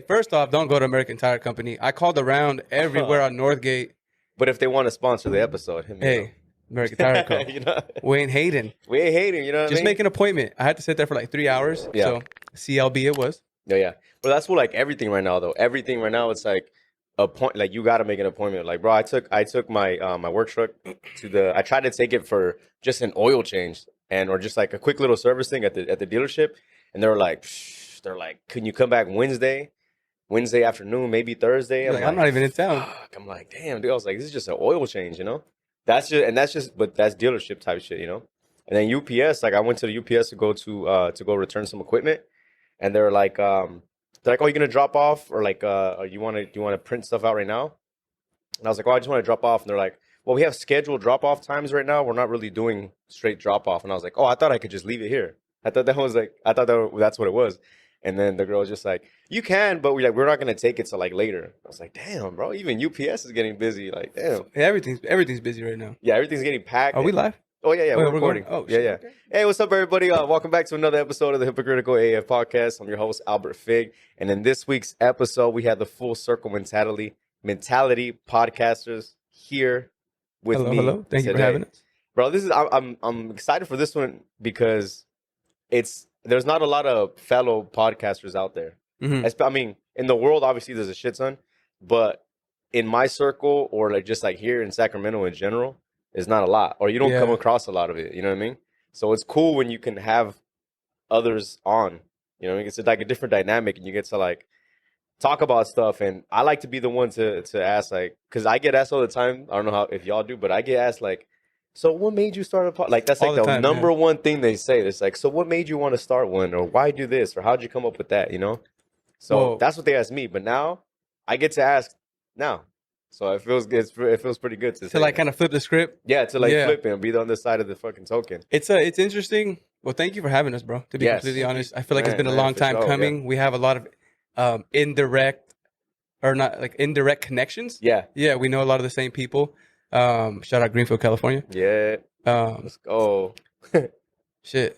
first off, don't go to American Tire Company. I called around everywhere on Northgate. But if they want to sponsor the episode, hit me up. Hey, American Tire Co. You know? We ain't hating. We ain't hating, you know what I Just mean? make an appointment. I had to sit there for like 3 hours. Yeah. So CLB it was. Yeah. But that's what like everything right now though. Everything right now, it's like a point. Like you got to make an appointment. Like, bro, I took my my work truck to I tried to take it for just an oil change or just like a quick little service thing at the dealership, and they were like, can you come back Wednesday afternoon, maybe Thursday? I'm not even in town. Fuck. I'm like, damn, dude. I was like, this is just an oil change, you know? But that's dealership type shit, you know? And then UPS, like I went to the UPS to go return some equipment, and they're like, oh, you're gonna drop off, or like, do you want to print stuff out right now? And I was like, oh, I just want to drop off, and they're like, well, we have scheduled drop off times right now. We're not really doing straight drop off. And I was like, oh, I thought I could just leave it here. I thought that's what it was. And then the girl was just like, you can, but we're not gonna take it till like later. I was like, damn, bro, even UPS is getting busy. Like, damn. Everything's busy right now. Yeah, everything's getting packed. Are we live? Oh yeah, we're recording. Oh yeah. shit, okay. Hey, what's up, everybody? Welcome back to another episode of the Hypocritical AF podcast. I'm your host, Albert Fig, and in this week's episode, we had the Full Circle Mentality podcasters here with me. Hello. Thank you for having us, bro. I'm excited for this one because there's not a lot of fellow podcasters out there. Mm-hmm. I mean, in the world, obviously, there's a shit ton, but in my circle or like just like here in Sacramento in general, it's not a lot, or you don't come across a lot of it. You know what I mean? So it's cool when you can have others on. You know what I mean? It's like a different dynamic, and you get to like talk about stuff. And I like to be the one to ask, like, because I get asked all the time. I don't know if y'all do, but I get asked like, so what made you start a podcast? Like that's like the number one thing they say. It's like, so what made you want to start one, or why do this, or how'd you come up with that? You know? So that's what they asked me. But now I get to ask now. So it feels good. It feels pretty good to like kind of flip the script. Yeah, to like flip it and be on the side of the fucking token. It's interesting. Well, thank you for having us, bro. To be completely honest, I feel like it's been a long time coming. Yeah. We have a lot of indirect connections. Yeah, we know a lot of the same people. Shout out Greenfield, California. Yeah. Let's go. Shit.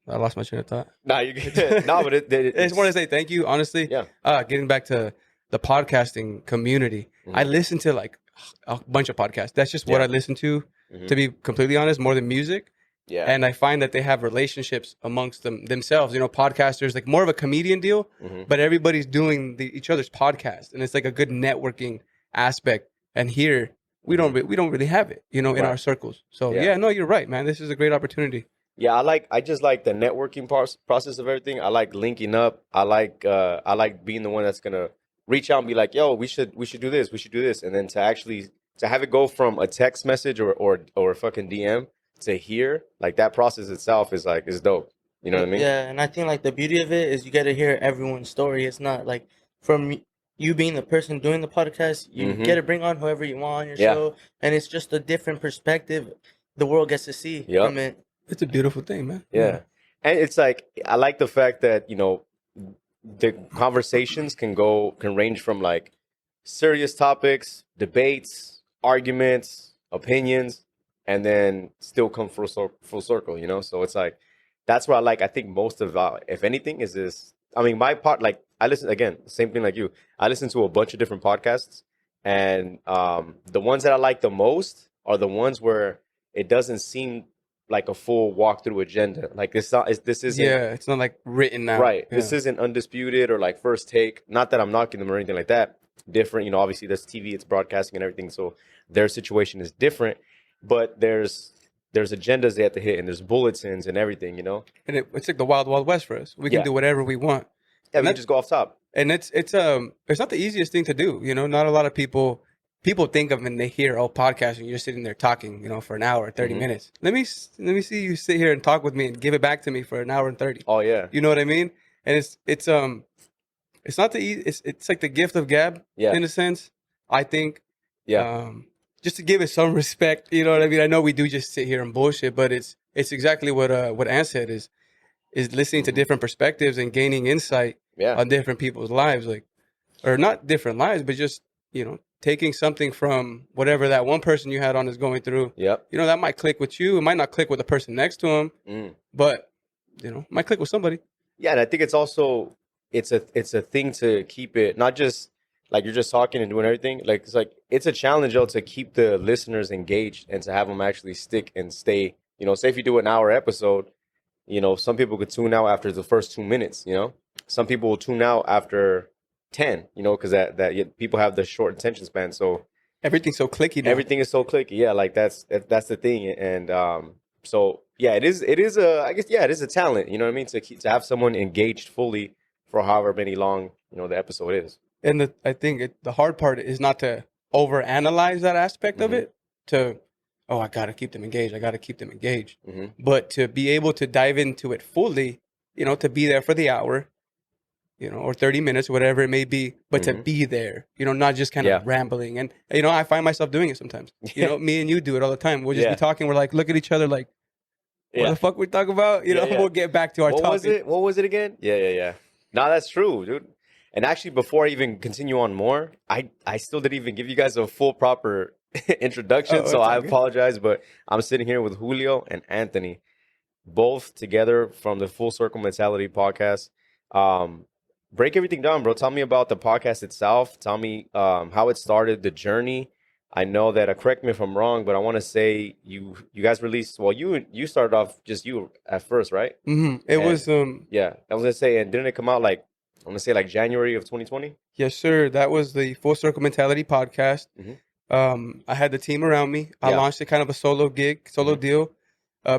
I lost my train of thought. Nah, you good. No, but I just want to say thank you, honestly. Yeah. Getting back to the podcasting community. Mm-hmm. I listen to like a bunch of podcasts. That's just what I listen to be completely honest, more than music. Yeah. And I find that they have relationships amongst themselves. You know, podcasters, like more of a comedian deal, but everybody's doing each other's podcast. And it's like a good networking aspect. And here, we don't really have it, you know, in our circles. So, no, you're right, man. This is a great opportunity. Yeah, I just like the networking process of everything. I like linking up. I like being the one that's going to reach out and be like, yo, we should do this. And then to have it go from a text message or a fucking DM to here, like that process itself is dope. You know what I mean? Yeah, and I think like the beauty of it is you get to hear everyone's story. It's not like from you being the person doing the podcast, you get to bring on whoever you want on your show, and it's just a different perspective the world gets to see from it. It's a beautiful thing, man. Yeah. And it's like, I like the fact that, you know, the conversations can range from like serious topics, debates, arguments, opinions, and then still come full circle, you know? So it's like, that's what I think most of, if anything, is this. I mean, my part, like, I listen, again, same thing like you. I listen to a bunch of different podcasts, and the ones that I like the most are the ones where it doesn't seem like a full walkthrough agenda. Like this isn't. Yeah, it's not like written out. Right. Yeah. This isn't undisputed or like first take. Not that I'm knocking them or anything like that. Different, you know, obviously there's TV, it's broadcasting and everything. So their situation is different, but there's agendas they have to hit, and there's bulletins and everything, you know? And it's like the wild, wild west for us. We can do whatever we want. Yeah, we can just go off top. And it's not the easiest thing to do. You know, not a lot of people think of when they hear, podcasting, you're sitting there talking, you know, for an hour, 30 minutes. Let me see you sit here and talk with me and give it back to me for an hour and 30. Oh yeah. You know what I mean? And it's not it's like the gift of gab in a sense, I think. Yeah. Just to give it some respect, you know what I mean? I know we do just sit here and bullshit, but it's exactly what Ann said is listening to different perspectives and gaining insight on different people's lives, like, or not different lives, but just, you know, taking something from whatever that one person you had on is going through. Yep. You know, that might click with you. It might not click with the person next to him, but, you know, might click with somebody. Yeah, and I think it's also, it's a thing to keep it, not just like you're just talking and doing everything. Like it's a challenge though to keep the listeners engaged and to have them actually stick and stay. You know, say if you do an hour episode, you know, some people could tune out after the first 2 minutes. You know, some people will tune out after 10. You know, because people have the short attention span. So everything's so clicky now. Everything is so clicky. Yeah, like that's the thing. And so yeah, it is a, I guess, yeah, it is a talent. You know what I mean? To have someone engaged fully for however many long, you know, the episode is. And I think the hard part is not to overanalyze that aspect of it. I got to keep them engaged. But to be able to dive into it fully, you know, to be there for the hour, you know, or 30 minutes, whatever it may be, but to be there, you know, not just kind of rambling. And, you know, I find myself doing it sometimes. You know, me and you do it all the time. We'll just be talking. We're like, look at each other like, what the fuck we talk about? You know, we'll get back to our topic. What was it again? Yeah. No, that's true, dude. And actually, before I even continue on more, I still didn't even give you guys a full proper introduction. So I apologize, but I'm sitting here with Julio and Anthony, both together from the Full Circle Mentality podcast. Break everything down, bro. Tell me about the podcast itself. Tell me how it started, the journey. I know that, correct me if I'm wrong, but I want to say you guys released, well, you started off just you at first, right? It was yeah, I was gonna say, and didn't it come out like, I'm gonna say like January of 2020? Yes, sir. That was the Full Circle Mentality podcast. I had the team around me. I launched it kind of a solo deal.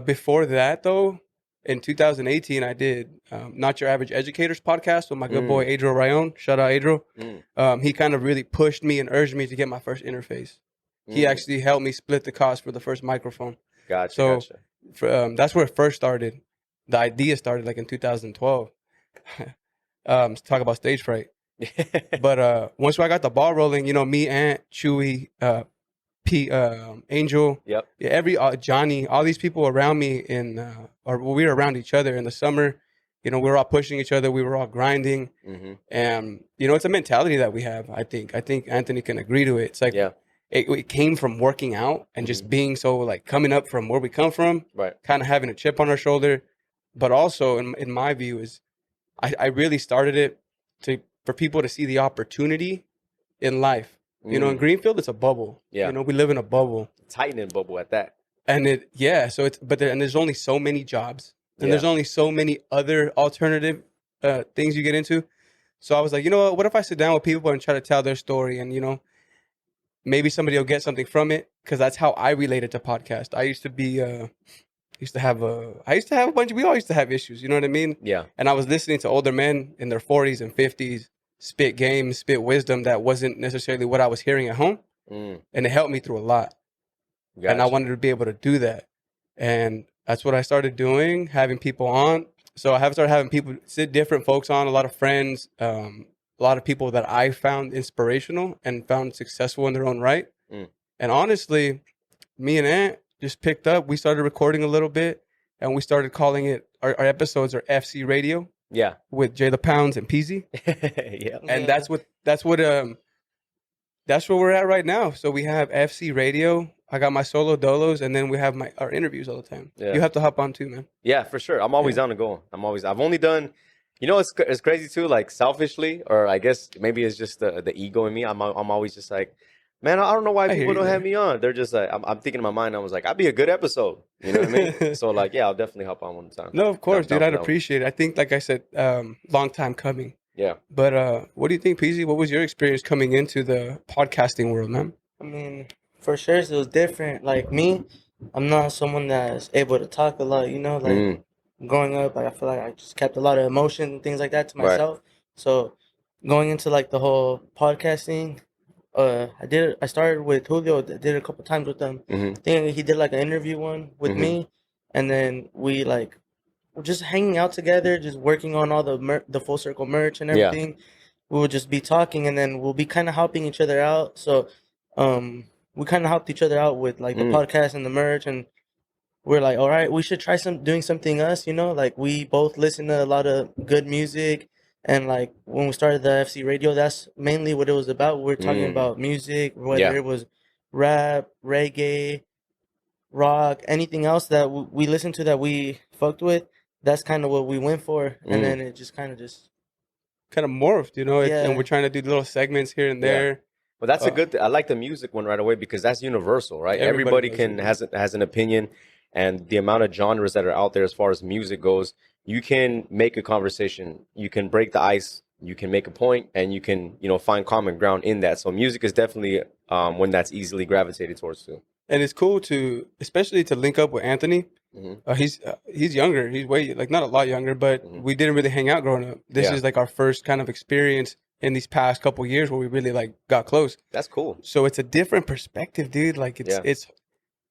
Before that, though, in 2018, I did Not Your Average Educators podcast with my good boy, Adro Rayon. Shout out, Adro. He kind of really pushed me and urged me to get my first interface. He actually helped me split the cost for the first microphone. Gotcha. That's where it first started. The idea started like in 2012. To talk about stage fright. But once I got the ball rolling, you know, me, Ant, Chewy, Pete, Angel, Johnny, all these people around me we were around each other in the summer. You know, we were all pushing each other. We were all grinding. And, you know, it's a mentality that we have, I think. I think Anthony can agree to it. It's like it came from working out and just being so, like, coming up from where we come from, kind of having a chip on our shoulder. But also, in my view, is I really started it for people to see the opportunity in life. You know, in Greenfield, it's a bubble. You know, we live in a bubble. Tightening bubble at that. And there's only so many jobs. And there's only so many other alternative things you get into. So I was like, you know what if I sit down with people and try to tell their story, and, you know, maybe somebody will get something from it, because that's how I related to podcast. I used to be we all used to have issues, you know what I mean? Yeah. And I was listening to older men in their 40s and 50s spit game, spit wisdom that wasn't necessarily what I was hearing at home. And it helped me through a lot. Gotcha. And I wanted to be able to do that. And that's what I started doing, having people on. So I have started having different folks on, a lot of friends, a lot of people that I found inspirational and found successful in their own right. And honestly, me and Ant just picked up. We started recording a little bit, and we started calling it, our episodes are FC Radio. Yeah. With Jay the Pounds and Peasy. And that's where we're at right now. So we have FC Radio. I got my solo dolos, and then we have our interviews all the time. You have to hop on too, man. Yeah, for sure. I'm always down to go. I've only done, you know, it's crazy too, like selfishly, or I guess maybe it's just the ego in me. I'm always just like, man, I don't know why people don't have me on. They're just like, I'm thinking in my mind, I was like, I'd be a good episode. You know what I mean? So like, yeah, I'll definitely hop on one time. No, of course, dude. I'd appreciate it. I think, like I said, long time coming. Yeah. But what do you think, Peasy? What was your experience coming into the podcasting world, man? I mean, for sure, it was different. Like me, I'm not someone that's able to talk a lot, you know? Like growing up, like, I feel like I just kept a lot of emotion and things like that to myself. So going into like the whole podcasting, I started with Julio, did it a couple times with them. I think he did like an interview one with me, and then we like were just hanging out together, just working on all the Full Circle merch and everything. We would just be talking, and then we'll be kind of helping each other out. So we kind of helped each other out with like the podcast and the merch, and we're like, all right, we should try doing something us, you know? Like we both listen to a lot of good music. And like when we started the FC Radio, that's mainly what it was about. We were talking about music, whether it was rap, reggae, rock, anything else that we listened to that we fucked with. That's kind of what we went for, and then it just kind of kind of morphed, you know, and we're trying to do little segments here and there. Well, that's a good thing. I like the music one right away because that's universal, right? Everybody has an opinion, and the amount of genres that are out there as far as music goes, you can make a conversation, you can break the ice, you can make a point, and you can, you know, find common ground in that. So music is definitely one that's easily gravitated towards too. And it's cool to, especially to link up with Anthony. He's younger. He's way, like, not a lot younger, but we didn't really hang out growing up. This is like our first kind of experience in these past couple years where we really like got close. That's cool. So it's a different perspective, dude. Like it's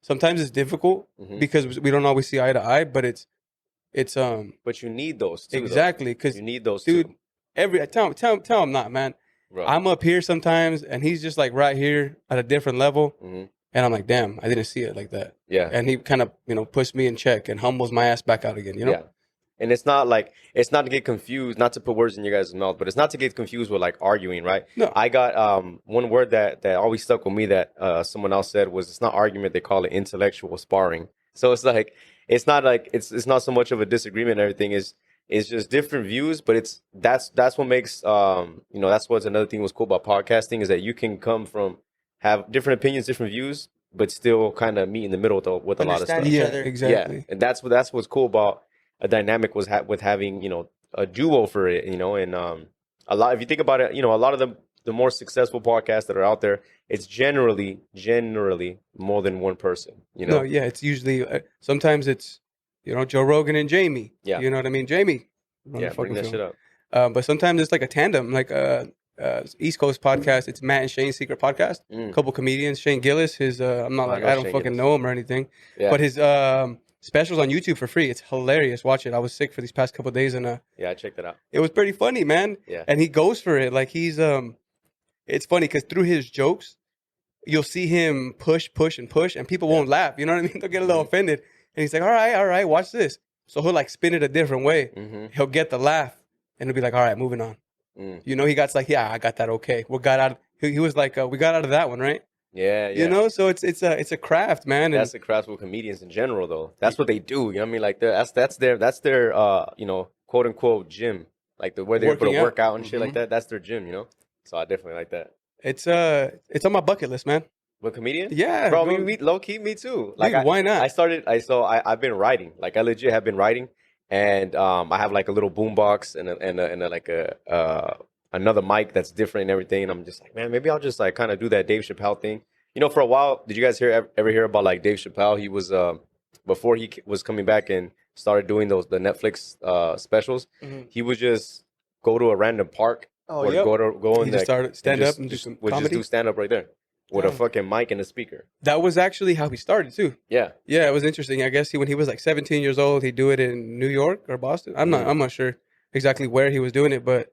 sometimes it's difficult because we don't always see eye to eye, but it's but you need those too. Exactly, because you need those, dude. Too. Tell him not, man. Bro. I'm up here sometimes, and he's just like right here at a different level. And I'm like, damn, I didn't see it like that. Yeah. And he kind of, you know, pushed me in check and humbles my ass back out again, you know? Yeah. And it's not to get confused, not to put words in your guys' mouth, but it's not to get confused with like arguing, right? No. I got one word that always stuck with me that someone else said was, it's not argument, they call it intellectual sparring. So it's like, it's not so much of a disagreement and everything. It's just different views, but that's what makes, you know, that's what's another thing was cool about podcasting is that you can have different opinions, different views, but still kind of meet in the middle with a lot of stuff. Yeah, exactly. Yeah, and that's what's cool about a dynamic with having, you know, a duo for it, you know, and a lot. If you think about it, you know, a lot of the more successful podcasts that are out there, it's generally more than one person. You know, no, yeah, it's usually sometimes it's, you know, Joe Rogan and Jamie. Yeah, you know what I mean, Jamie. Bring that shit up. But sometimes it's like a tandem, like East Coast podcast. It's Matt and Shane's secret podcast. A couple comedians. Shane Gillis, his I'm not like I don't fucking know him or anything, but his specials on YouTube for free. It's hilarious. Watch it. I was sick for these past couple of days, and I checked it out. It was pretty funny, man. Yeah, and he goes for it. Like he's it's funny because through his jokes, you'll see him push, and people won't laugh. You know what I mean? They'll get a little offended, and he's like, all right, watch this. So he'll like spin it a different way. He'll get the laugh, and he'll be like, all right, moving on. You know, he got like, yeah, I got that. Okay, he was like, we got out of that one, right? Yeah. You know, so it's a craft, man. That's the craft with comedians in general, though. That's what they do. You know what I mean? Like that's their you know, quote unquote gym. Like the way they're able to work out and shit like that. That's their gym, you know. So I definitely like that. It's on my bucket list, man. With comedian? Yeah, bro. Me low key, me too. Like, dude, why not? I've been writing. Like I legit have been writing. And I have like a little boombox and another mic that's different and everything. And I'm just like, man, maybe I'll just like kind of do that Dave Chappelle thing. You know, for a while, did you guys ever hear about like Dave Chappelle? He was before he was coming back and started doing the Netflix specials. He would just go to a random park or go in there, start stand up and do some comedy. Just do stand up right there with a fucking mic and a speaker. That was actually how he started too. Yeah, it was interesting. I guess when he was like 17 years old, he'd do it in New York or Boston. I'm not sure exactly where he was doing it, but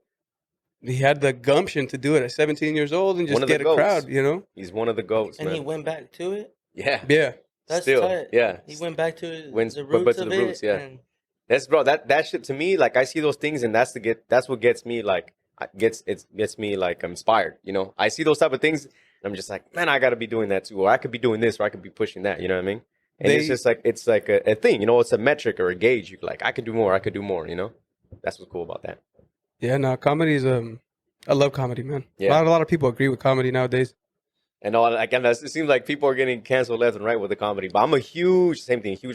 he had the gumption to do it at 17 years old and just get a crowd. You know, he's one of the goats. And man. he went back to it. Yeah. That's still tight. Yeah. He went back to the roots. Yeah. That's bro. That shit to me, like I see those things, and that's what gets me like gets me like inspired. You know, I see those type of things. I'm just like, man, I got to be doing that too, or I could be doing this, or I could be pushing that. You know what I mean? And it's just like a thing. You know, it's a metric or a gauge. You like, I could do more. You know, that's what's cool about that. Yeah, no, comedy's I love comedy, man. Yeah. A lot of people agree with comedy nowadays. And again, it seems like people are getting canceled left and right with the comedy. But I'm a huge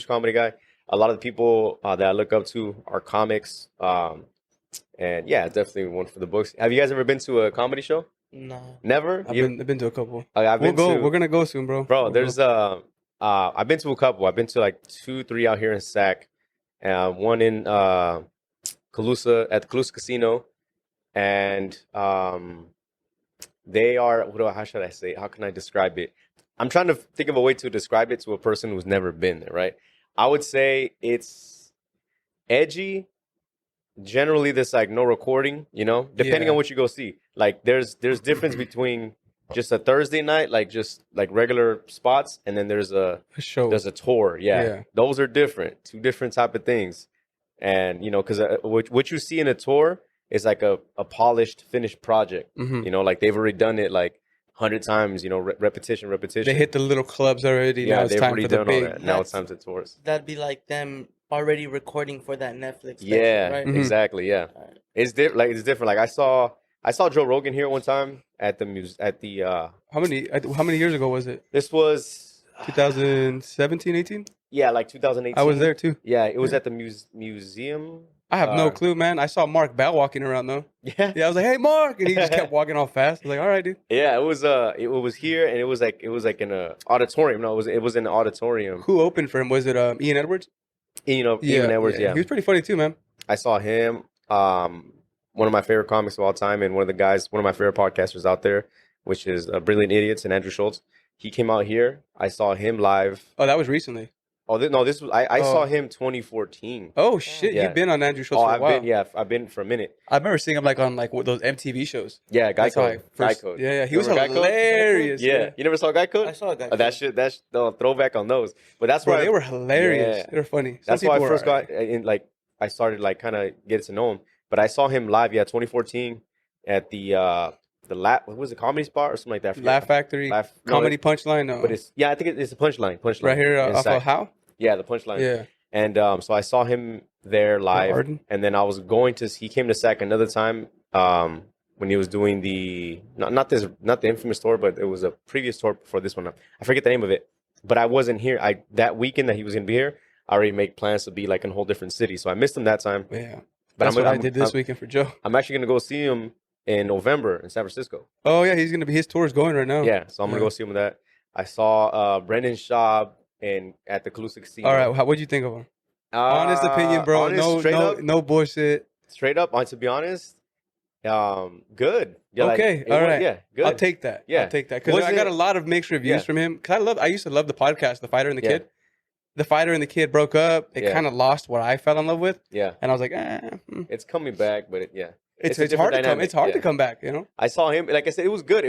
comedy guy. A lot of the people that I look up to are comics. And yeah, definitely one for the books. Have you guys ever been to a comedy show? No. Never? I've been to a couple. We're going to go soon, bro. Bro, there's I've been to a couple. I've been to like 2-3 out here in Sac. One in Calusa, at the Calusa Casino. And they are, how should I say? How can I describe it? I'm trying to think of a way to describe it to a person who's never been there, right? I would say it's edgy. Generally, there's like no recording, you know, depending on what you go see. Like there's difference between just a Thursday night, like just like regular spots, and then there's a show. There's a tour. Yeah. Those are different, two different type of things. And, you know, because what you see in a tour is like a polished, finished project. You know, like they've already done it like 100 times, you know, repetition. They hit the little clubs already. Yeah, now it's they've time already for the done big. all that. Now it's time to tours. That'd be like them already recording for that Netflix special, right? Exactly. Yeah, right. It's different. Like I saw Joe Rogan here one time at the how many years ago was it? This was 2017, 18? Yeah, like 2018. I was there too. Yeah, it was at the museum. I have no clue, man. I saw Mark Bell walking around though. Yeah. Yeah, I was like, "Hey, Mark," and he just kept walking all fast. I was like, "All right, dude." Yeah, it was here, and it was like in a auditorium. No, it was in an auditorium. Who opened for him? Was it Ian Edwards? Ian Edwards. Yeah, he was pretty funny too, man. I saw him. One of my favorite comics of all time, and one of my favorite podcasters out there, which is Brilliant Idiots and Andrew Schultz. He came out here. I saw him live. Oh, that was recently. Oh, this was I saw him 2014. Oh shit, You've been on Andrew Schultz for a while. I've been for a minute. I remember seeing him like on like those MTV shows. Yeah, Geico. Yeah, he was hilarious. Yeah, you never saw Geico? I saw Geico. That's the throwback on those. But that's why they were hilarious. Yeah. They were funny. That's why I first got in. Like I started like kind of getting to know him. But I saw him live. Yeah, 2014 at the what was it, Comedy Spot or something like that? Laugh Factory. Comedy Punchline. No. But I think it's a punchline. Right here off of How? Yeah, the Punchline. Yeah. And so I saw him there live, and then I was he came to SAC another time when he was doing the not the infamous tour, but it was a previous tour before this one. I forget the name of it, but I wasn't here. That weekend that he was gonna be here, I already made plans to be like in a whole different city, so I missed him that time. Yeah, but that's what I did this weekend for Joe. I'm actually gonna go see him in November in San Francisco. Oh yeah, his tour is going right now. Yeah, so I'm gonna go see him with that. I saw Brendan Schaub at the Calusa Casino. All right, what'd you think of him? Honest opinion, bro. No bullshit. Straight up, to be honest, good. Yeah, okay, all right. Yeah, good. I'll take that. Yeah, I'll take that because I got a lot of mixed reviews from him. Because I used to love the podcast, The Fighter and the Kid. The Fighter and the Kid broke up. It kind of lost what I fell in love with. Yeah, and I was like, it's coming back, but it's hard to come. It's hard to come back, you know. I saw him. Like I said, it was good.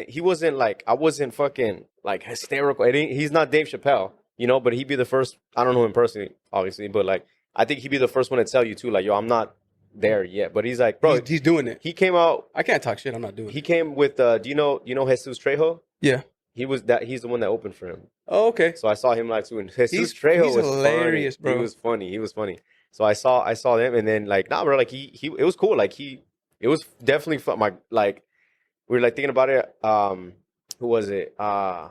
He wasn't like I wasn't fucking like hysterical. He's not Dave Chappelle. You know, but he'd be the first. I don't know him personally, obviously, but like I think he'd be the first one to tell you too, like, yo, I'm not there yet. But he's like, bro, he's doing it. He came out. I can't talk shit. I'm not doing it. He came with. Do you know Jesus Trejo? Yeah. He's the one that opened for him. Oh, okay. So I saw him live too, and Jesus Trejo was hilarious, funny. bro. He was funny. So I saw them, and then like, bro, like it was cool. Like it was definitely fun. We were like thinking about it. Who was it? God,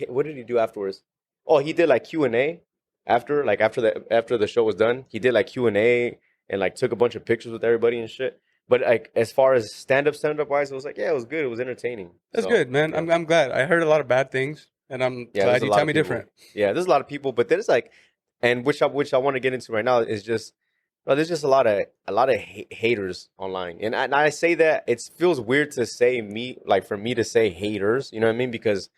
what did he do afterwards? Oh, he did like Q&A after the show was done. He did like Q&A and like took a bunch of pictures with everybody and shit. But like as far as stand up wise, it was like, yeah, it was good. It was entertaining. That's good, man. Yeah. I'm glad. I heard a lot of bad things, and I'm glad you tell me different. Yeah, there's a lot of people, but there's like, and which I want to get into right now is just, there's just a lot of haters online, and I say that it feels weird to say for me to say haters. You know what I mean? Because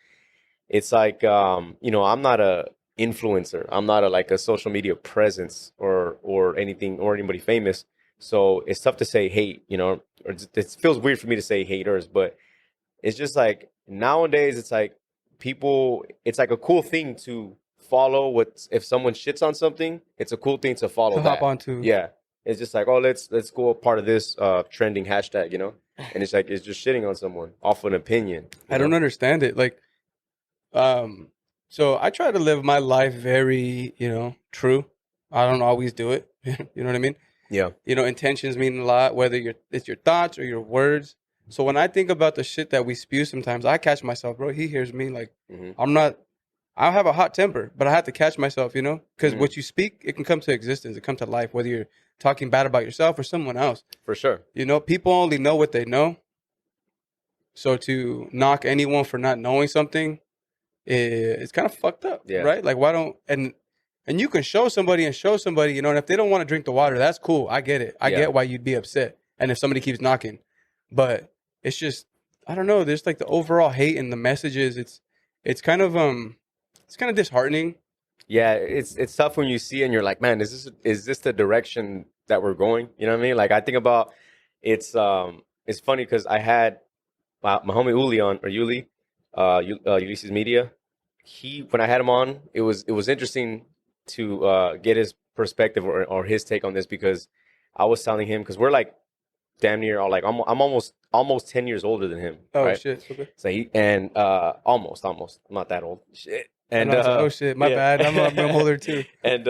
it's like, I'm not a influencer. I'm not a social media presence or anything or anybody famous. So it's tough to say hate, or it feels weird for me to say haters, but it's just like nowadays it's like it's like a cool thing to follow if someone shits on something, it's a cool thing to follow that. Hop onto. Yeah. It's just like, oh, let's go a part of this trending hashtag, and it's like, it's just shitting on someone off an opinion. I don't understand it. Like, so I try to live my life very, true. I don't always do it. You know what I mean? Yeah. Intentions mean a lot, whether it's your thoughts or your words. So when I think about the shit that we spew sometimes, I catch myself, bro. He hears me like, I have a hot temper, but I have to catch myself, because what you speak, it can come to existence. It comes to life, whether you're talking bad about yourself or someone else. For sure. People only know what they know. So to knock anyone for not knowing something, it's kind of fucked up, right? Like, why don't, and you can show somebody, and if they don't want to drink the water, that's cool. I get it. I get why you'd be upset. And if somebody keeps knocking, but it's just, I don't know. There's like the overall hate and the messages. It's kind of disheartening. Yeah. It's tough when you see and you're like, man, is this the direction that we're going? You know what I mean? Like I think about, it's funny because I had my homie Uli Ulysses Media. When I had him on, it was interesting to get his perspective or his take on this, because I was telling him, because we're like damn near, like I'm almost 10 years older than him. Oh, right? shit. Okay. So almost, I'm not that old. Shit. And oh shit, my bad. I'm older too. And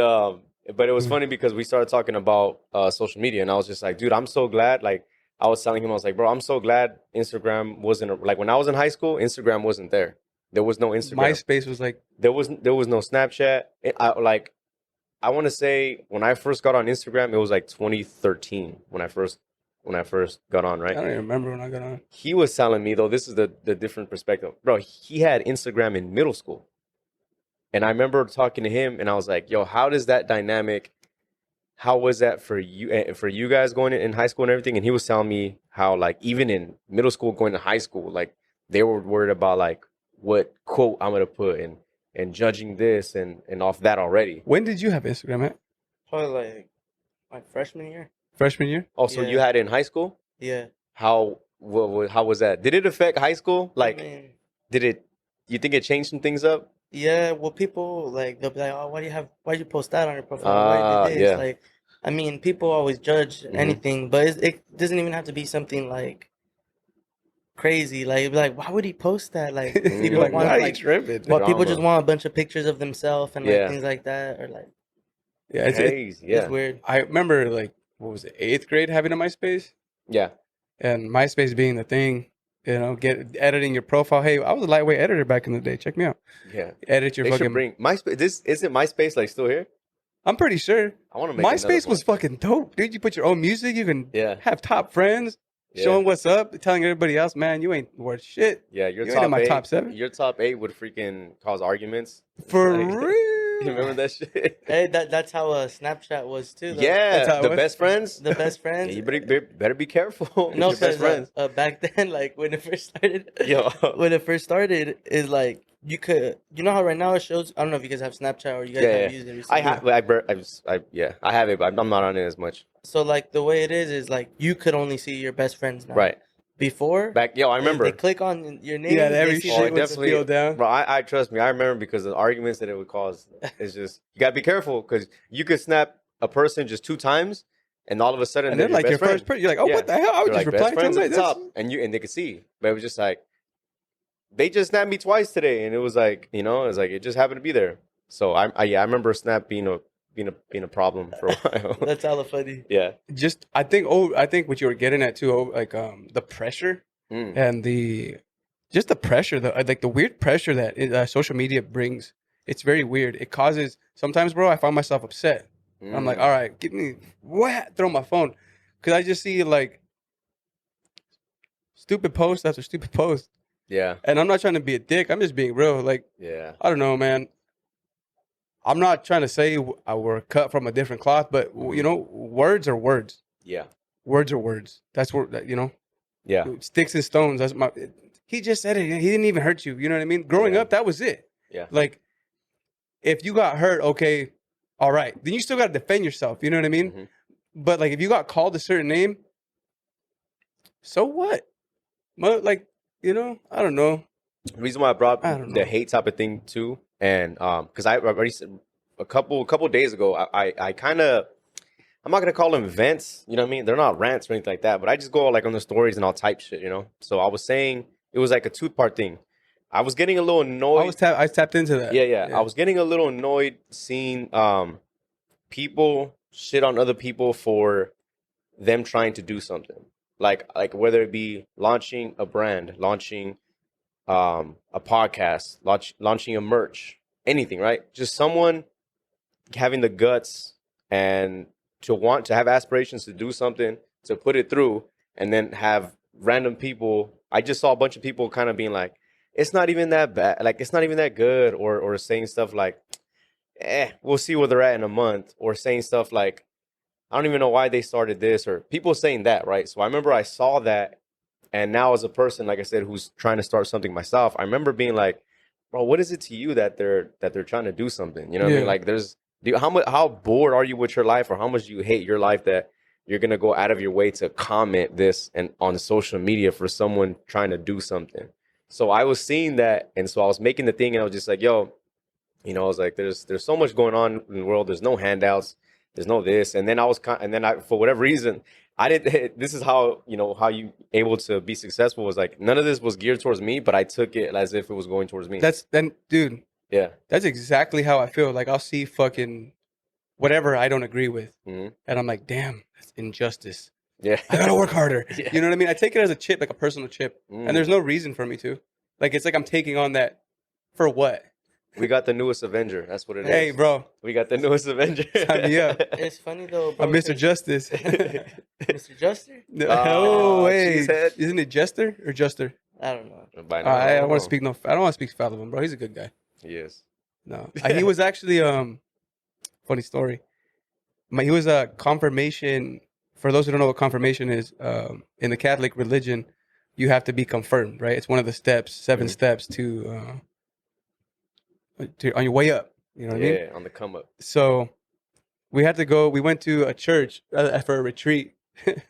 But it was funny because we started talking about social media, and I was just like, dude, I'm so glad. Like, I was telling him, I was like, bro, I'm so glad Instagram wasn't like when I was in high school, Instagram wasn't there. There was no Instagram. MySpace was like there was no Snapchat. I want to say when I first got on Instagram, it was like 2013 when I first got on, right? I don't even remember when I got on. He was telling me though, this is the different perspective, bro. He had Instagram in middle school. And I remember talking to him, and I was like, "Yo, how does that dynamic? How was that for you guys going in high school and everything?" And he was telling me how, like, even in middle school, going to high school, like they were worried about like what quote I'm gonna put and judging this and off that already. When did you have Instagram at? Probably like my freshman year. Freshman year? Oh, so you had it in high school? Yeah. How was that? Did it affect high school? Like, you think it changed some things up? Yeah, well, people like they'll be like, "Oh, why do you post that on your profile? Why did this?" Yeah. Like, I mean, people always judge anything, but it doesn't even have to be something like crazy. Like, why would he post that? Like, people like, want why are you like, tripping? well, people just want a bunch of pictures of themselves and like things like that, or like, yeah, it's weird. I remember like what was it, 8th grade having a MySpace? Yeah, and MySpace being the thing. You know, editing your profile. Hey, I was a lightweight editor back in the day. Check me out. Yeah, edit your fucking. Should bring MySpace. Isn't MySpace like still here? I'm pretty sure. I want to make MySpace was fucking dope, dude. You put your own music. You can have top friends, Yeah. showing what's up, telling everybody else, man, you ain't worth shit. Yeah, your You top ain't in my eight, top 7. Your top 8 would freaking cause arguments. For Like, real. You remember that shit? Hey, that's how Snapchat was too. Though. Yeah, That's how it the was. best friends. The best friends. Yeah, you better be careful. No, Your best friends. back then, like when it first started, Yo. when it first started, is like you know how right now it shows. I don't know if you guys have Snapchat or you guys have used it recently. I have. I have it, but I'm not on it as much. So like the way it is like you could only see your best friends now. Right. Before I remember. They click on your name. Yeah, every see shit like, would feel down. Bro, I trust me. I remember because the arguments that it would cause. It's just you gotta be careful because you could snap a person just 2 times, and all of a sudden, And then like your first person, you're like, oh, what the hell? I would just reply to them like at the top, and they could see, but it was just like they just snapped me twice today, and it was like it just happened to be there. So I remember Snap being a problem for a while. That's hella funny. Yeah. Just I think what you were getting at too, like the pressure. And the pressure, the weird pressure that social media brings. It's very weird. It causes sometimes, bro. I find myself upset. I'm like, all right, give me what? Throw my phone, because I just see like stupid post after stupid post. Yeah. And I'm not trying to be a dick. I'm just being real. Like, yeah. I don't know, man. I'm not trying to say we're cut from a different cloth, but you know, words are words. Yeah. Words are words. That's what you know. Yeah. Sticks and stones. That's my. He just said it. He didn't even hurt you. You know what I mean? Growing up, that was it. Yeah. Like, if you got hurt, okay, all right. Then you still got to defend yourself. You know what I mean? Mm-hmm. But like, if you got called a certain name, so what? Well, like, you know, I don't know. The reason why I brought the hate type of thing too, and because I already said a couple days ago, I kind of. I'm not gonna call them vents, you know what I mean? They're not rants or anything like that, but I just go like on the stories and I'll type shit, you know. So I was saying it was like a 2-part thing. I was getting a little annoyed. I tapped into that. Yeah. I was getting a little annoyed seeing people shit on other people for them trying to do something, like whether it be launching a brand, launching a podcast, launching a merch, anything, right? Just someone having the guts and to want to have aspirations to do something, to put it through, and then have random people. I just saw a bunch of people kind of being like, it's not even that bad. Like, it's not even that good. Or saying stuff like, we'll see where they're at in a month. Or saying stuff like, I don't even know why they started this. Or people saying that, right? So I remember I saw that. And now as a person, like I said, who's trying to start something myself, I remember being like, bro, what is it to you that they're trying to do something? You know what I mean? Like, how bored are you with your life, or how much do you hate your life that you're gonna go out of your way to comment this and on social media for someone trying to do something? So I was seeing that, and so I was making the thing, and I was just like, yo, you know, I was like, there's so much going on in the world. There's no handouts. There's no this, and then I for whatever reason, I didn't. This is how you able to be successful was like none of this was geared towards me, but I took it as if it was going towards me. Dude. Yeah, that's exactly how I feel. Like I'll see fucking whatever I don't agree with, and I'm like, damn, that's injustice. Yeah, I gotta work harder. You know what I mean? I take it as a chip, like a personal chip, and there's no reason for me to. Like it's like I'm taking on that for what? We got the newest Avenger. That's what it is. Hey, bro. We got the newest Avenger. Sign me up. It's funny though, bro. I'm Mr. Justice. Mr. Juster? Oh, hey. Isn't it Jester or Juster? I don't know. I don't want to speak I don't want to speak foul of him, bro. He's a good guy. He is. No. He was actually funny story. He was a confirmation. For those who don't know what confirmation is, in the Catholic religion, you have to be confirmed, right? It's one of the steps, 7 steps to on your way up. You know what I mean? Yeah, on the come up. So we had to go. We went to a church for a retreat, and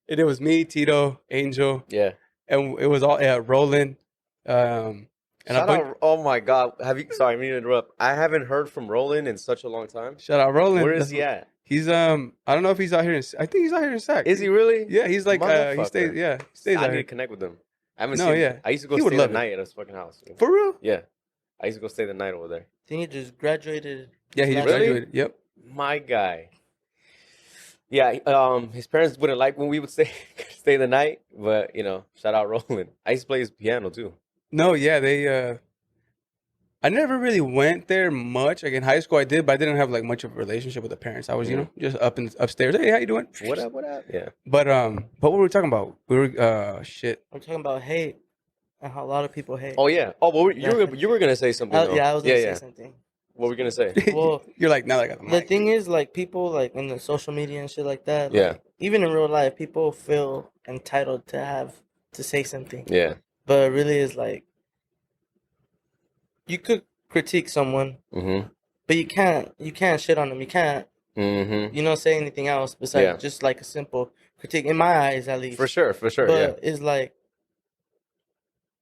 it was me, Tito, Angel. Yeah, and it was all Roland. And shout out! Oh my God, Sorry, I mean to interrupt. I haven't heard from Roland in such a long time. Shout out Roland. Where is he at? He's I don't know if he's out here. I think he's out here in Sac. Is he really? Yeah, he's like he stays. Yeah, he stays. I out need here. to connect with him. I haven't seen him. I used to go stay the night at his fucking house. For real? Yeah, I used to go stay the night over there. I think he just graduated. Yeah, he just graduated. Yep. My guy. Yeah, his parents wouldn't like when we would stay the night, but you know, shout out Roland. I used to play his piano too. No, yeah, they. I never really went there much. Like in high school, I did, but I didn't have like much of a relationship with the parents. I was, you know, just upstairs. Hey, how you doing? What up? Yeah. But what were we talking about? We were shit. We're talking about hate and how a lot of people hate. Oh yeah. Oh, well, you were gonna say something. I was gonna say something. What were we gonna say? Well, you're like, now I got the mic. The thing is, like, people like in the social media and shit like that. Yeah. Like, even in real life, people feel entitled to say something. Yeah. But really, is like, you could critique someone, but you can't shit on them. You can't, say anything else besides just like a simple critique. In my eyes, at least. For sure. But it's like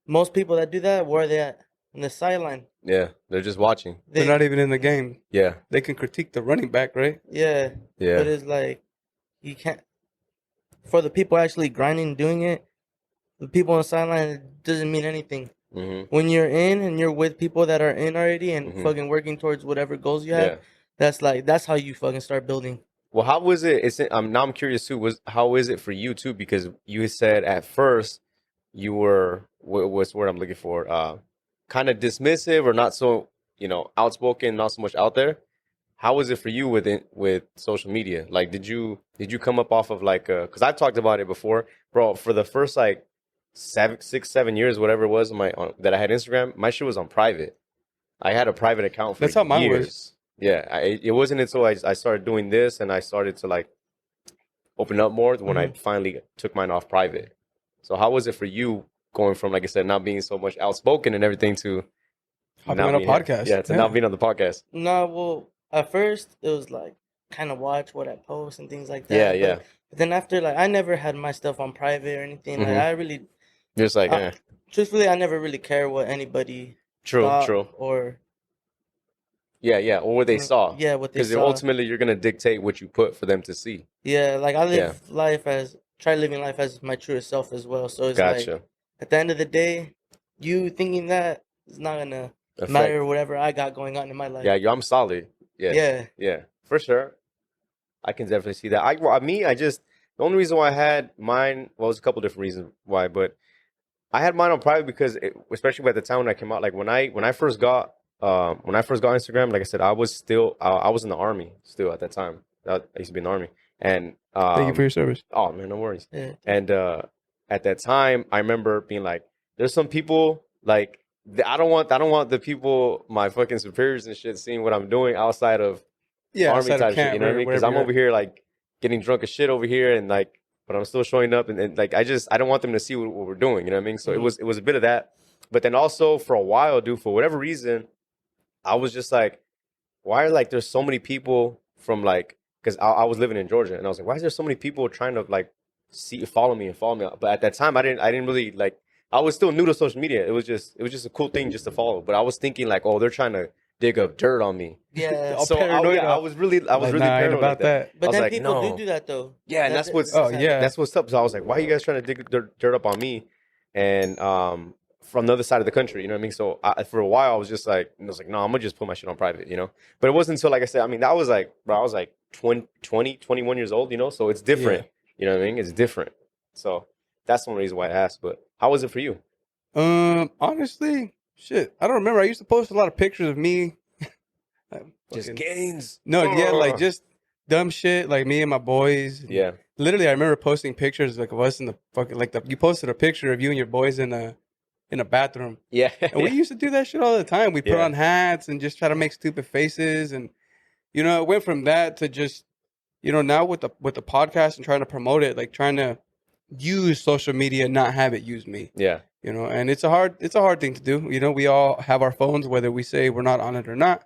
most people that do that, where are they at? On the sideline. Yeah, they're just watching. They're not even in the game. Yeah. They can critique the running back, right? Yeah. Yeah. But it's like, you can't. For the people actually grinding, doing it, the people on the sideline, it doesn't mean anything. When you're in and you're with people that are in already and fucking working towards whatever goals you have, that's how you fucking start building. Well, how was it? Now I'm curious too. How is it for you too? Because you said at first you were what's the word I'm looking for? Kind of dismissive or not so outspoken, not so much out there. How was it for you with social media? Like, did you come up off of like because I've talked about it before, bro. For the first like 6-7 years, whatever it was that I had Instagram, my shit was on private. I had a private account for years. That's how mine was. Yeah, it wasn't until I started doing this and I started to like open up more when I finally took mine off private. So how was it for you going from, like I said, not being so much outspoken and everything to hopping on a podcast? Not being on the podcast. No, well, at first it was like kind of watch what I post and things like that. Yeah. But then after, like, I never had my stuff on private or anything. Like, I really. Just like, truthfully, I never really care what anybody True. Or or what they saw. Yeah, what they saw. Because ultimately, you're gonna dictate what you put for them to see. Yeah, like I try living life as my truest self as well. So it's like, at the end of the day, you thinking that is not gonna matter whatever I got going on in my life. Yeah, I'm solid. Yeah, for sure. I can definitely see that. The only reason why I had mine, well, there's a couple different reasons why, but I had mine on private because, especially at the time when I came out, like when I first got Instagram, like I said, I was in the army still at that time. I used to be in the army, and thank you for your service. Oh man, no worries. Yeah. And at that time, I remember being like, "There's some people like I don't want the people, my fucking superiors and shit, seeing what I'm doing outside of army type shit." You know what I mean? Because I'm over here like getting drunk as shit over here, and like, but I'm still showing up, and like I don't want them to see what we're doing. You know what I mean? So it was a bit of that, but then also for a while, dude, for whatever reason, I was just like, why are like there's so many people from like, because I was living in Georgia, and I was like, why is there so many people trying to like follow me? But at that time, I didn't really like. I was still new to social media. It was just a cool thing just to follow. But I was thinking like, oh, they're trying to dig up dirt on me. Yeah. So I was really paranoid about that. But then people do that though. Yeah, and that's what's that's what's up. So I was like, why are you guys trying to dig dirt up on me? And from the other side of the country, you know what I mean? So for a while, I was like, no, I'm gonna just put my shit on private, you know? But it wasn't until, like I said, I mean, that was like, bro, I was like 20, 21 years old, you know? So it's different, you know what I mean? It's different. So that's one reason why I asked. But how was it for you? Honestly, shit, I don't remember. I used to post a lot of pictures of me. Just gains. No, yeah, like just dumb shit, like me and my boys. Yeah. Literally, I remember posting pictures like of us in the fucking you posted a picture of you and your boys in a bathroom. Yeah. And we used to do that shit all the time. We put on hats and just try to make stupid faces, and you know, it went from that to just, you know, now with the podcast and trying to promote it, like trying to use social media, not have it use me. Yeah. You know, and it's a hard thing to do. You know, we all have our phones, whether we say we're not on it or not.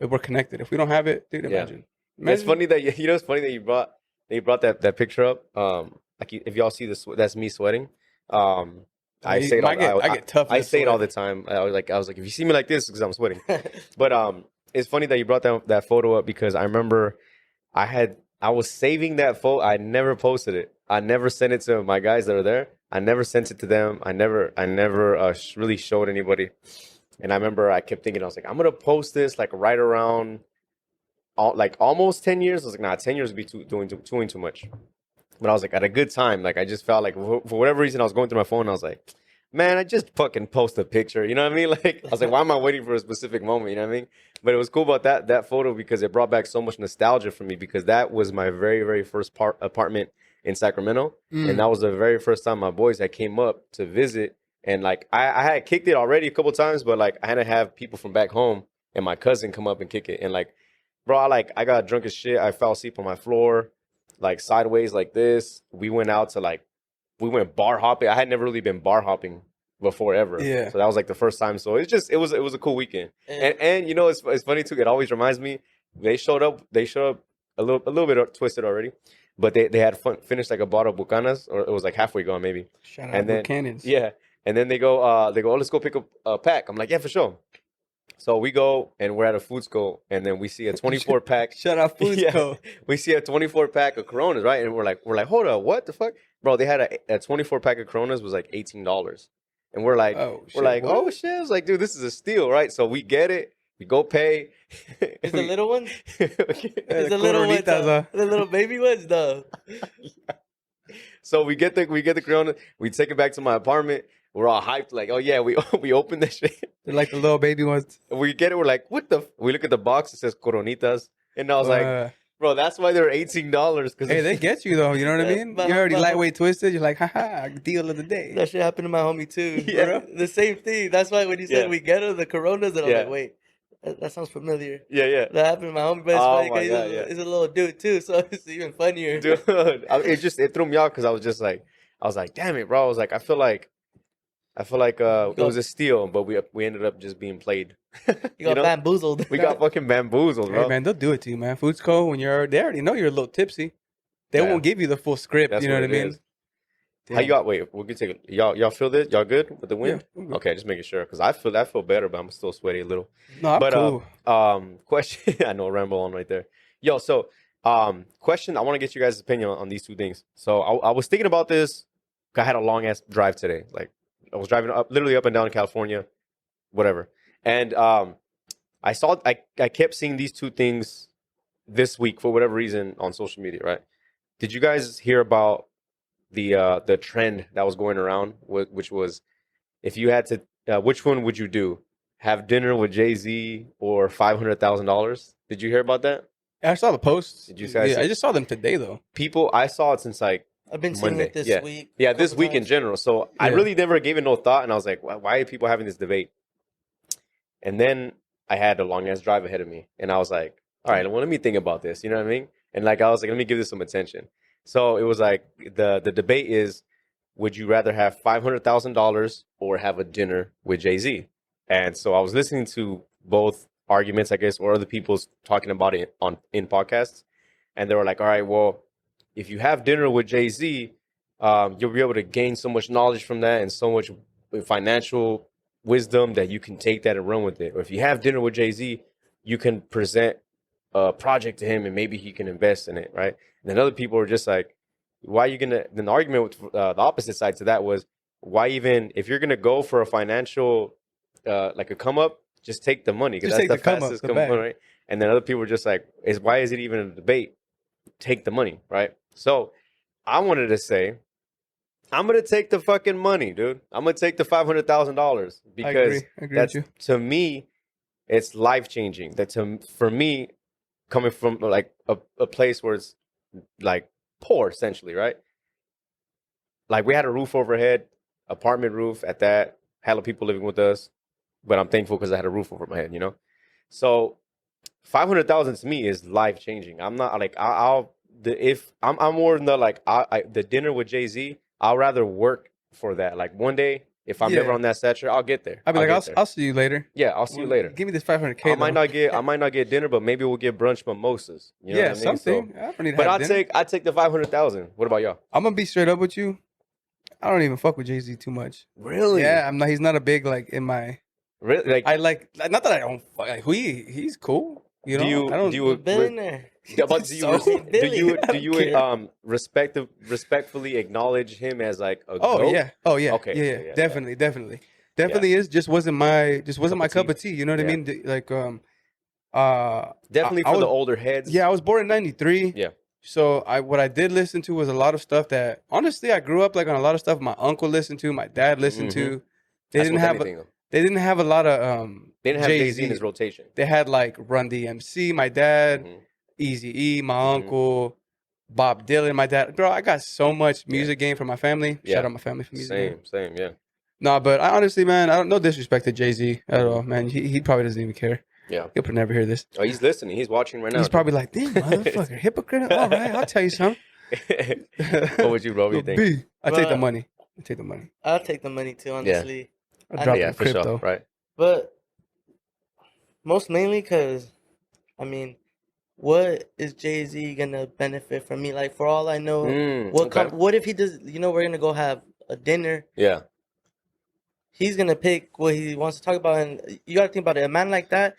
If we're connected, if we don't have it, dude, imagine. It's funny that you know. It's funny that you brought that picture up. Like if y'all see this, that's me sweating. I say it. I get tough. I say it all the time. I was like, if you see me like this, because I'm sweating. But it's funny that you brought that photo up, because I remember I was saving that photo. I never posted it. I never sent it to my guys that are there. I never sent it to them. I never really showed anybody. And I remember I kept thinking, I was like, I'm gonna post this like right around, like almost 10 years. I was like, nah, 10 years would be doing too much. But I was like, at a good time. Like I just felt like for whatever reason, I was going through my phone. And I was like, man, I just fucking post a picture. You know what I mean? Like I was like, why am I waiting for a specific moment? You know what I mean? But it was cool about that photo, because it brought back so much nostalgia for me, because that was my very, very first apartment in Sacramento. And that was the very first time my boys that came up to visit. And like I had kicked it already a couple times, but like I had to have people from back home and my cousin come up and kick it. And like, bro, I got drunk as shit. I fell asleep on my floor, like sideways like this. We went bar hopping. I had never really been bar hopping before ever. Yeah. So that was like the first time. So it was a cool weekend. And you know, it's funny too. It always reminds me, they showed up a little bit twisted already. But they had finished like a bottle of Bucanas, or it was like halfway gone maybe. Shout out Buchanan's. Yeah. And then they go, oh, let's go pick up a pack. I'm like, yeah, for sure. So we go, and we're at a food school, and then we see a 24 pack. Shout out food school. We see a 24 pack of Coronas, right? And we're like, hold up, what the fuck, bro? They had a 24 pack of Coronas was like $18, and we're like, oh shit. I was like, dude, this is a steal, right? So we get it. We go pay. Is the little ones? Is the little ones? The little baby ones, though. So we get the Corona. We take it back to my apartment. We're all hyped, like, oh yeah, we opened that shit. They're like the little baby ones. We get it. We're like, what the? We look at the box. It says Coronitas, and I was like, bro, that's why they're $18. Hey, they get you though. You know what I mean? You're already lightweight twisted. You're like, haha, deal of the day. That shit happened to my homie too. Yeah, bro. The same thing. That's why when you said we get them, the Coronas, and I was like, wait. That sounds familiar. Yeah. That happened to my homie, but it's a little dude too, so it's even funnier. Dude, it threw me out, because I was like, damn it, bro. I was like, I feel like it was a steal, but we ended up just being played. You got bamboozled. We got fucking bamboozled, bro. Hey man, they'll do it to you, man. Food's cold when they already know you're a little tipsy. They won't give you the full script. That's, you know what I mean? How you got? Wait, we'll get take it. Y'all feel this? Y'all good with the wind? Yeah, okay, just making sure, because I feel better, but I'm still sweaty a little. No, I'm cool. Question. I know, ramble on right there. Yo, so question. I want to get you guys' opinion on these two things. So I was thinking about this. I had a long ass drive today. Like I was driving literally up and down California, whatever. And I kept seeing these two things this week for whatever reason on social media. Right? Did you guys hear about the trend that was going around, which was, if you had to, which one would you do? Have dinner with Jay-Z or $500,000? Did you hear about that? I saw the posts. Did you guys? Yeah, I just saw them today though. I saw it since like I've been seeing Monday. It this week. Yeah, this week in general. So I really never gave it no thought, and I was like, why are people having this debate? And then I had a long ass drive ahead of me, and I was like, all right, well, let me think about this. You know what I mean? And like I was like, let me give this some attention. So it was like the debate is, would you rather have $500,000 or have a dinner with Jay-Z? And so I was listening to both arguments, I guess, or other people's talking about it in podcasts, and they were like, all right, well, if you have dinner with Jay-Z, you'll be able to gain so much knowledge from that and so much financial wisdom that you can take that and run with it. Or if you have dinner with Jay-Z, you can present a project to him and maybe he can invest in it, right? And then other people are just like, why are you going to... Then the argument with the opposite side to that was, why even if you're gonna go for a financial like a come up, just take the money because that's the fastest come up, right? And then other people are just like, why is it even a debate? Take the money, right? So I wanted to say, I'm gonna take the fucking money, dude. I'm gonna take the $500,000 because I agree that's with you. to me, it's life changing. For me, coming from like a place where it's like poor essentially, right? Like we had a roof overhead, apartment roof at that, hella people living with us, but I'm thankful because I had a roof over my head, you know? So 500,000 to me is life changing. I'm not like, if I'm more than the, like, the dinner with Jay-Z, I'll rather work for that. Like one day, if I'm never on that stature, I'll get there. I'll be like, I'll see you later. Yeah, I'll see you later. Give me this 500K. I might not get dinner, but maybe we'll get brunch mimosas. You know what I mean? Something. I don't need to but have dinner. I take the 500,000. What about y'all? I'm gonna be straight up with you. I don't even fuck with Jay-Z too much. Really? Yeah, I'm not. He's not a big like in my. Really? Like I like not that I don't fuck. Like he's cool. You know. Do you billionaire? Do you respectfully acknowledge him as like a goat? Okay. Yeah. Definitely is just wasn't my cup of tea. You know what I mean? Like definitely for the older heads. Yeah, I was born in '93. Yeah. So what I did listen to was a lot of stuff that honestly I grew up like on a lot of stuff my uncle listened to, my dad listened to. They didn't have a lot of they didn't have Jay-Z in his rotation. They had like Run DMC, my dad, Eazy-E, my uncle, Bob Dylan, my dad. Bro, I got so much music game from my family. Shout out my family for music. Same, yeah. No, but I honestly, man, I don't no disrespect to Jay-Z at all, man. He probably doesn't even care. Yeah. He'll probably never hear this. Oh, he's listening. He's watching right now. He's probably like, damn, motherfucker, hypocritical. All right, I'll tell you something. What would you, bro? What do you think? I take the money. I'll take the money too, honestly. I'll drop it for sure, right? But most mainly because, I mean, what is Jay-Z gonna benefit from me? Like, for all I know, what if he does? You know, we're gonna go have a dinner. Yeah. He's gonna pick what he wants to talk about, and you gotta think about it. A man like that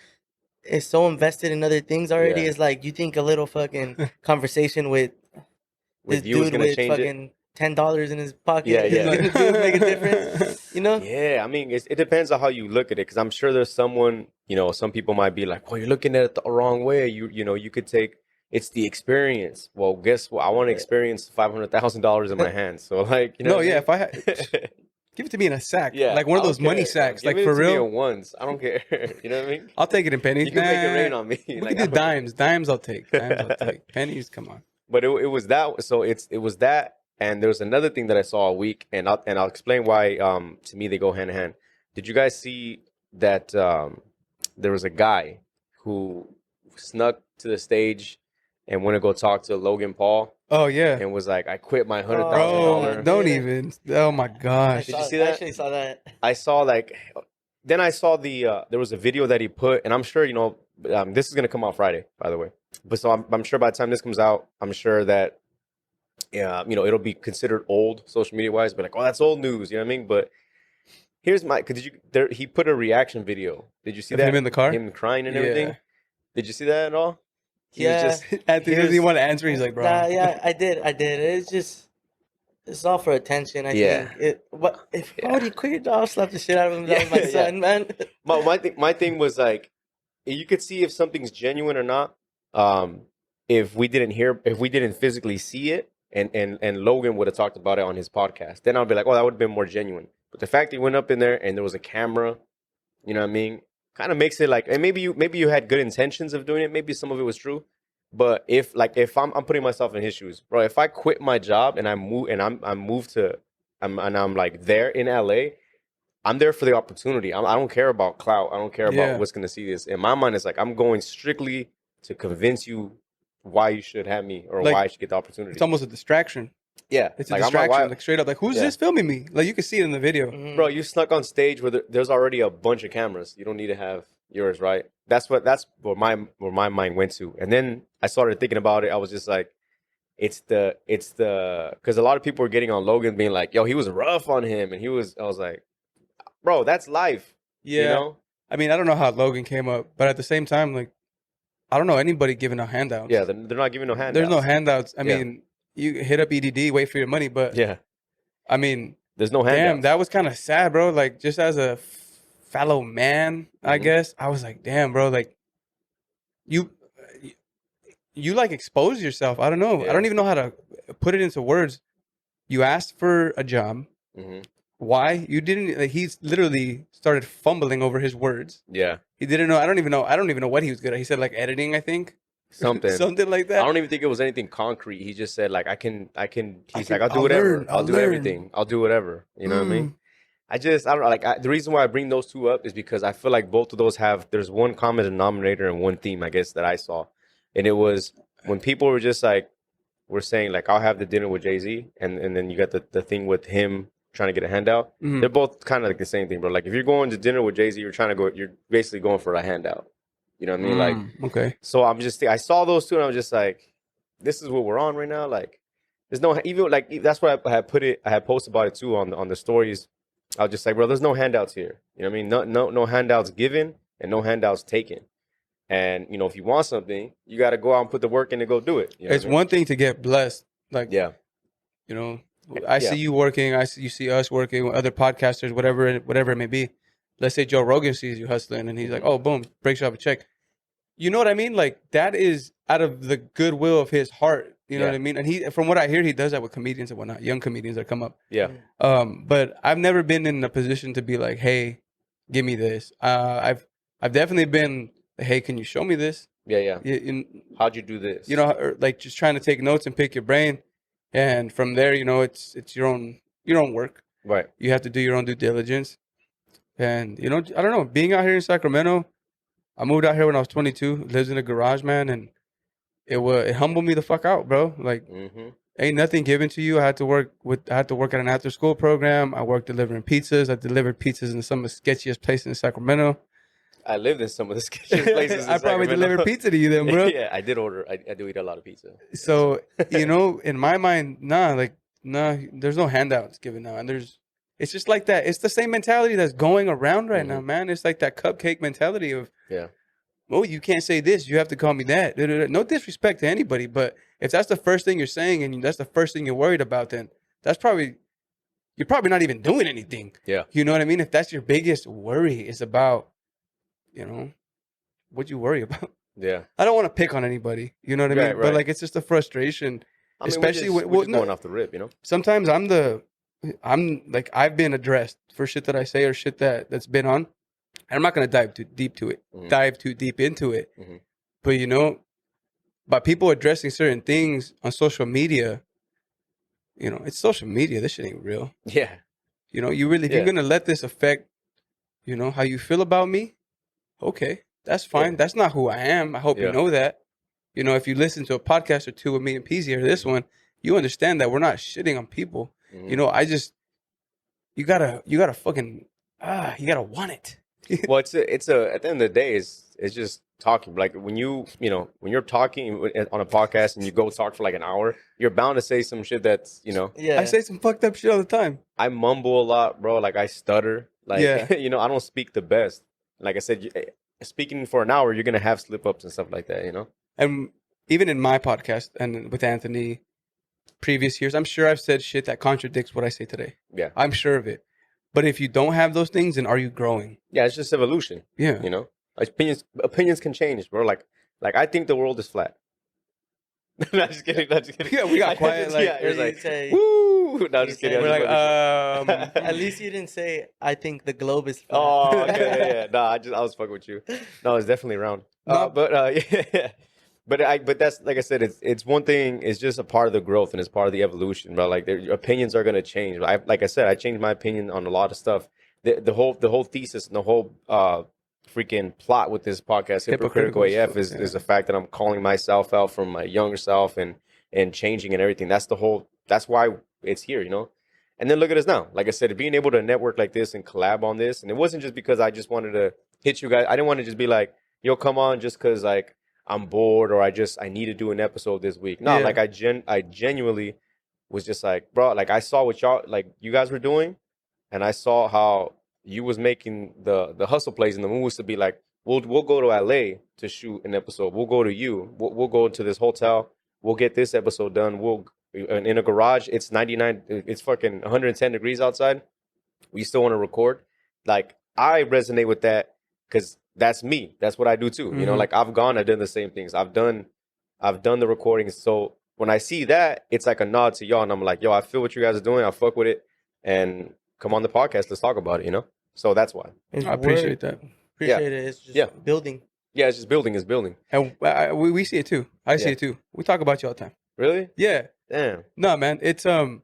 is so invested in other things already. Yeah. It's like you think a little fucking conversation with this you dude with fucking $10 in his pocket is gonna make a difference. You know? Yeah, I mean, it depends on how you look at it. Because I'm sure there's someone, you know, some people might be like, "Well, you're looking at it the wrong way." You know, you could take it's the experience. Well, guess what? I want to experience $500,000 in my hands. So, like, you know, if I had. Give it to me in a sack. Yeah. Like one of those money sacks. Like for real. Give it to me in ones. I don't care. You know what I mean? I'll take it in pennies. You can make it rain on me. We can do dimes. Dimes I'll take. Pennies, come on. But it was that. So it was that. And there was another thing that I saw a week. And I'll explain why to me they go hand in hand. Did you guys see that there was a guy who snuck to the stage and went to go talk to Logan Paul? Oh, yeah. And was like, I quit my $100,000. Don't even. Oh, my gosh. Did you see that? I actually saw that. I saw like, then I saw there was a video that he put, and I'm sure, you know, this is going to come out Friday, by the way. But so I'm sure by the time this comes out, I'm sure that, you know, it'll be considered old social media wise, but like, oh, that's old news. You know what I mean? But here's my, he put a reaction video. Did you see that? Him in the car? Him crying and everything? Did you see that at all? He was just, Anthony doesn't even want to answer. He's like, bro. Yeah, I did. It's all for attention. I think. Why would he quit your job? Slap the shit out of him. That was my son, man. My thing was like, you could see if something's genuine or not. If we didn't physically see it, and Logan would have talked about it on his podcast, then I'd be like, oh, that would have been more genuine. But the fact that he went up in there and there was a camera, you know what I mean? Kind of makes it like, and maybe you had good intentions of doing it. Maybe some of it was true, but if I'm putting myself in his shoes, bro. If I quit my job and I'm like there in LA, I'm there for the opportunity. I don't care about clout. I don't care about what's gonna see this. In my mind, it's like I'm going strictly to convince you why you should have me or why I should get the opportunity. It's almost a distraction. Yeah, it's a distraction. Like straight up, like who's this filming me? Like you can see it in the video, bro. You snuck on stage where there's already a bunch of cameras. You don't need to have yours, right? That's where my mind went to. And then I started thinking about it. I was just like, it's the because a lot of people were getting on Logan being like, yo, he was rough on him, and I was like, bro, that's life. Yeah. You know? I mean, I don't know how Logan came up, but at the same time, like, I don't know anybody giving out handouts. Yeah, they're not giving no handouts. There's no handouts. I mean. You hit up EDD, wait for your money, but I mean, There's no handouts. Damn, that was kind of sad, bro. Like, just as a fellow man, I guess, I was like, damn, bro, like, you like expose yourself. I don't know. Yeah. I don't even know how to put it into words. You asked for a job. Why? You didn't. Like, he's literally started fumbling over his words. Yeah. He didn't know. I don't even know what he was good at. He said like editing, I think. Something like that. I don't even think it was anything concrete. He just said like, I can. He's like, I'll do whatever. I'll do everything. I'll do whatever. You know what I mean? I don't know. Like, the reason why I bring those two up is because I feel like both of those there's one common denominator and one theme, I guess, that I saw. And it was when people were just like, we're saying like, I'll have the dinner with Jay-Z. And then you got the thing with him trying to get a handout. They're both kind of like the same thing, bro. Like, if you're going to dinner with Jay-Z, you're basically going for a handout. You know what I mean? Like, okay. So I saw those two and I was just like, this is what we're on right now. Like, there's no, even like, that's why I had posted about it too on the stories. I was just like, bro, there's no handouts here. You know what I mean? No handouts given and no handouts taken. And, you know, if you want something, you got to go out and put the work in and go do it. You know it's one thing to get blessed. Like, yeah, you know, I see you working. You see us working with other podcasters, whatever it may be. Let's say Joe Rogan sees you hustling and he's like, oh, boom, breaks you off a check. You know what I mean? Like, that is out of the goodwill of his heart. You know what I mean? And from what I hear, he does that with comedians and whatnot, young comedians that come up. Yeah. But I've never been in a position to be like, hey, give me this. I've definitely been, hey, can you show me this? Yeah. How'd you do this? You know, or like just trying to take notes and pick your brain. And from there, you know, it's your own work. Right. You have to do your own due diligence. And, you know, I don't know, being out here in Sacramento, I moved out here when I was 22, lives in a garage, man, and it humbled me the fuck out, bro. Like, ain't nothing given to you. I had to work at an after school program. I worked delivering pizzas. I delivered pizzas in some of the sketchiest places in Sacramento. I lived in some of the sketchiest places. I probably delivered pizza to you then, bro. Yeah, I did order. I do eat a lot of pizza. So, you know, in my mind, there's no handouts given now, and it's just like that. It's the same mentality that's going around right now, man. It's like that cupcake mentality of, oh, you can't say this. You have to call me that. No disrespect to anybody, but if that's the first thing you're saying and that's the first thing you're worried about, then you're probably not even doing anything. Yeah. You know what I mean? If that's your biggest worry is about, you know, what you worry about. Yeah. I don't want to pick on anybody. You know what I mean? Right. But like, it's just a frustration. I mean, especially we're going off the rip, you know? Sometimes I'm like, I've been addressed for shit that I say or shit that's been on. And I'm not going to dive too deep into it. But, you know, by people addressing certain things on social media, you know, it's social media. This shit ain't real. Yeah. You know, if you're going to let this affect, you know, how you feel about me, okay, that's fine. Yeah. That's not who I am. I hope you know that. You know, if you listen to a podcast or two with me and Peasy or this one, you understand that we're not shitting on people. You know, you gotta fucking, you gotta want it. Well, it's at the end of the day, it's just talking. Like when you're talking on a podcast and you go talk for like an hour, you're bound to say some shit that's, you know. Yeah. I say some fucked up shit all the time. I mumble a lot, bro. Like I stutter. Like, you know, I don't speak the best. Like I said, speaking for an hour, you're going to have slip ups and stuff like that, you know. And even in my podcast and with Anthony, previous years, I'm sure I've said shit that contradicts what I say today. Yeah. I'm sure of it. But if you don't have those things, then are you growing? Yeah, it's just evolution. Yeah. You know, opinions can change, bro. Like I think the world is flat. Not just kidding. Yeah, we got quiet. Like, yeah, you're like, woo. No, just kidding. We're like, at least you didn't say, I think the globe is flat. Oh, okay, yeah. No, I was fucking with you. No, it's definitely round. Yeah. But that's, like I said, it's one thing. It's just a part of the growth and it's part of the evolution. But like, your opinions are gonna change. Like I said, I changed my opinion on a lot of stuff. The whole thesis and the whole freaking plot with this podcast, Hypocritical AF, is the fact that I'm calling myself out from my younger self and changing and everything. That's why it's here, you know. And then look at us now. Like I said, being able to network like this and collab on this, and it wasn't just because I just wanted to hit you guys. I didn't want to just be like, yo, come on, just because like I'm bored or I need to do an episode this week. No, like I genuinely was just like, bro, like I saw what you guys were doing, and I saw how you was making the hustle plays, and the move was to be like, we'll go to LA to shoot an episode. We'll go to we'll go to this hotel. We'll get this episode done. We'll in a garage, it's 99, it's fucking 110 degrees outside. We still want to record. Like, I resonate with that because that's me. That's what I do too. You know, like I've done the same things. I've done the recordings. So when I see that, it's like a nod to y'all, and I'm like, yo, I feel what you guys are doing. I fuck with it, and come on the podcast. Let's talk about it. You know. So that's why. I appreciate that. Appreciate it. It's just building. Yeah, it's just building. It's building. And we see it too. I see it too. We talk about you all the time. Really? Yeah. Damn. No, man. It's I'm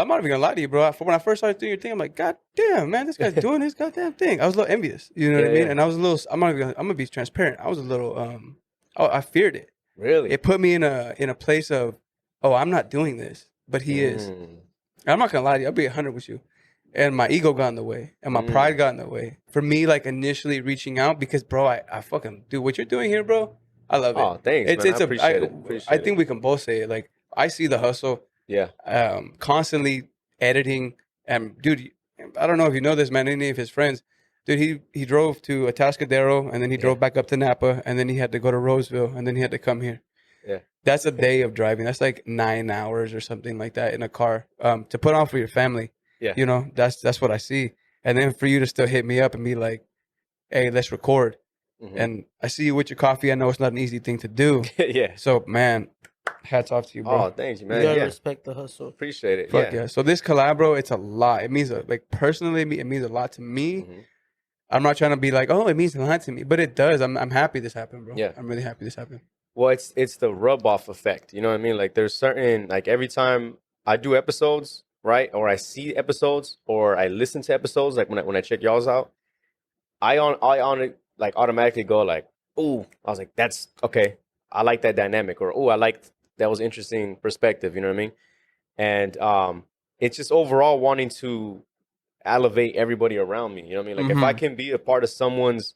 not even gonna lie to you, bro. When I first started doing your thing, I'm like, God damn, man, this guy's doing his goddamn thing. I was a little envious. You know what I mean? And I was a little. I'm gonna be transparent. I was a little. I feared it. Really? It put me in a place of, oh, I'm not doing this, but he is. And I'm not gonna lie to you. I'll be 100 with you. And my ego got in the way, and my pride got in the way for me. Like initially reaching out because, bro, I fucking do what you're doing here, bro. I love it. Oh, thanks. Man. I appreciate it. I think we can both say it. Like I see the hustle. Yeah. Constantly editing, and dude, I don't know if you know this, man. Any of his friends, dude, he drove to Atascadero, and then he drove back up to Napa, and then he had to go to Roseville, and then he had to come here. Yeah. That's a day of driving. That's like 9 hours or something like that in a car to put on for your family. Yeah. You know, that's what I see. And then for you to still hit me up and be like, hey, let's record. And I see you with your coffee. I know it's not an easy thing to do. Yeah. So, man, hats off to you, bro. Oh, thanks, man. You gotta respect the hustle. Appreciate it. Fuck yeah. So this collab, bro, it's a lot. It means, like, personally, it means a lot to me. I'm not trying to be like, oh, it means a lot to me. But it does. I'm happy this happened, bro. Yeah. I'm really happy this happened. Well, it's the rub-off effect. You know what I mean? Like, there's certain, like, every time I do episodes, right, or I see episodes, or I listen to episodes, like when I check y'all's out, I on it like automatically go like, ooh, I was like, that's okay. I like that dynamic, or ooh, I liked that was interesting perspective. You know what I mean? And it's just overall wanting to elevate everybody around me. You know what I mean? Like if I can be a part of someone's,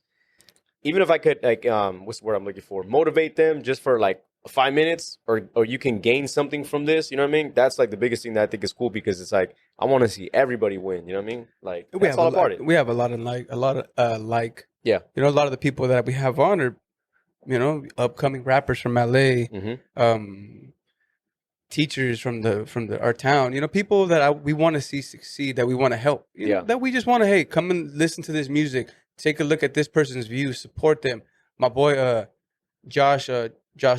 even if I could like what's the word I'm looking for, motivate them just for like 5 minutes, or you can gain something from this, you know what I mean? That's like the biggest thing that I think is cool, because it's like I want to see everybody win, you know what I mean? Like that's all about it. We have a lot of yeah. You know, a lot of the people that we have on are, you know, upcoming rappers from LA, teachers from our town, you know, people that we want to see succeed, that we want to help, you know, that we just want to, hey, come and listen to this music, take a look at this person's views, support them. My boy Josh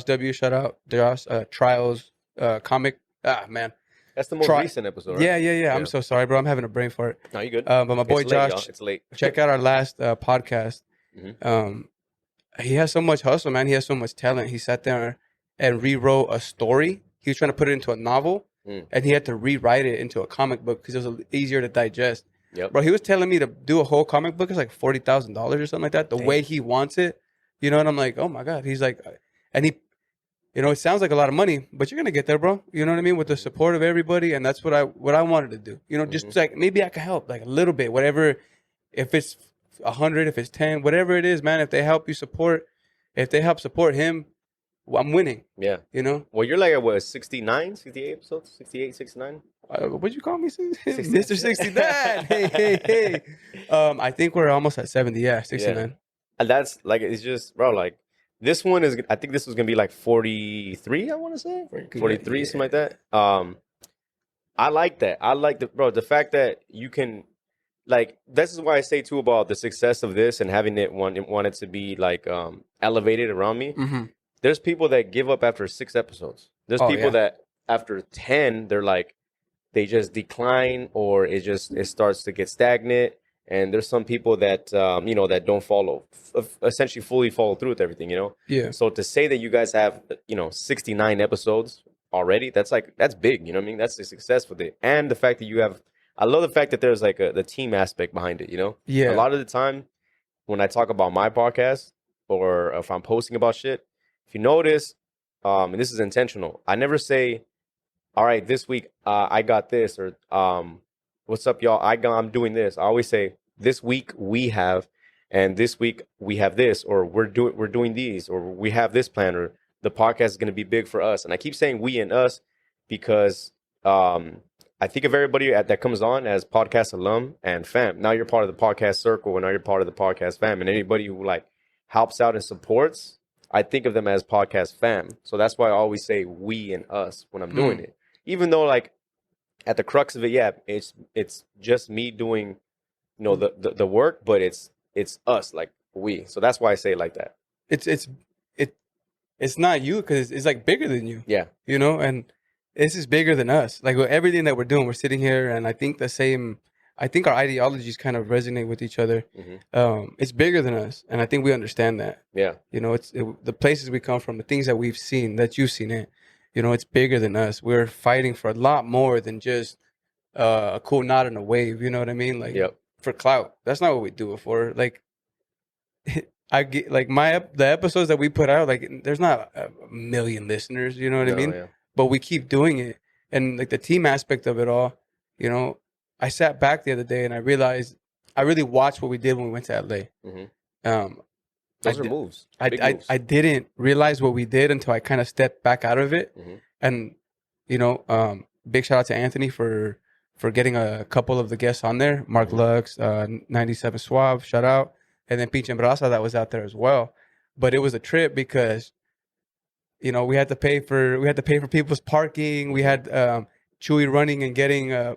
W, shout out Josh, Trials comic. Man, that's the most recent episode, right? Yeah. I'm so sorry, bro. I'm having a brain fart. No, you good. But my boy it's Josh, late, it's late. Check out our last podcast. He has so much hustle, man. He has so much talent. He sat there and rewrote a story. He was trying to put it into a novel, and he had to rewrite it into a comic book because it was easier to digest. Bro, he was telling me to do a whole comic book. It's like $40,000 or something like that. The way he wants it, you know. And I'm like, oh my god. He's like, and he, you know, it sounds like a lot of money, but you're gonna get there, bro. You know what I mean? With the support of everybody, and that's what I wanted to do. You know, just like maybe I can help, like a little bit, whatever. If it's 100, if it's 10, whatever it is, man. If they help you support, if they help support him, well, I'm winning. Yeah. You know? Well, you're like at what, 69, 68 episodes? 68, 69? What'd you call me? Mr. 69. Hey. I think we're almost at 70. Yeah, 69. Yeah. And that's like, it's just, bro, like, this one is, I think this was going to be like 43, I want to say. 43, something like that. I like that. I like the fact that you can, like, this is why I say too about the success of this and having it want it to be like elevated around me. There's people that give up after 6 episodes. There's people that after 10, they're like, they just decline, or it starts to get stagnant. And there's some people that, you know, that don't essentially fully follow through with everything, you know? Yeah. So to say that you guys have, you know, 69 episodes already, that's big, you know what I mean? That's a success with it. And the fact that I love the fact that there's like the team aspect behind it, you know? Yeah. A lot of the time when I talk about my podcast, or if I'm posting about shit, if you notice, and this is intentional, I never say, all right, this week I got this, or what's up, y'all? I'm doing this. I always say, this week we have, and this week we have this, or we're doing these, or we have this plan, or the podcast is going to be big for us. And I keep saying we and us because I think of everybody that comes on as podcast alum and fam. Now you're part of the podcast circle, and now you're part of the podcast fam. And anybody who like helps out and supports, I think of them as podcast fam. So that's why I always say we and us when I'm doing it. Even though like at the crux of it, yeah, it's just me doing, you know, the work, but it's us, like we. So that's why I say it like that. It's not you because it's like bigger than you. Yeah. You know, and this is bigger than us. Like with everything that we're doing, we're sitting here, and I think our ideologies kind of resonate with each other. It's bigger than us, and I think we understand that. Yeah. You know, the places we come from, the things that we've seen, that you've seen it. You know, it's bigger than us. We're fighting for a lot more than just a cool nod and a wave. You know what I mean? Like for clout. That's not what we do it for. Like I get like the episodes that we put out. Like there's not a million listeners. You know what I mean? Yeah. But we keep doing it, and like the team aspect of it all. You know, I sat back the other day and I realized I really watched what we did when we went to LA. Those are moves. I didn't realize what we did until I kind of stepped back out of it. And, you know, big shout out to Anthony for getting a couple of the guests on there. Mark Lux, 97 Suave, shout out. And then Peach and Brasa that was out there as well. But it was a trip because, you know, we had to pay for people's parking. We had Chewy running and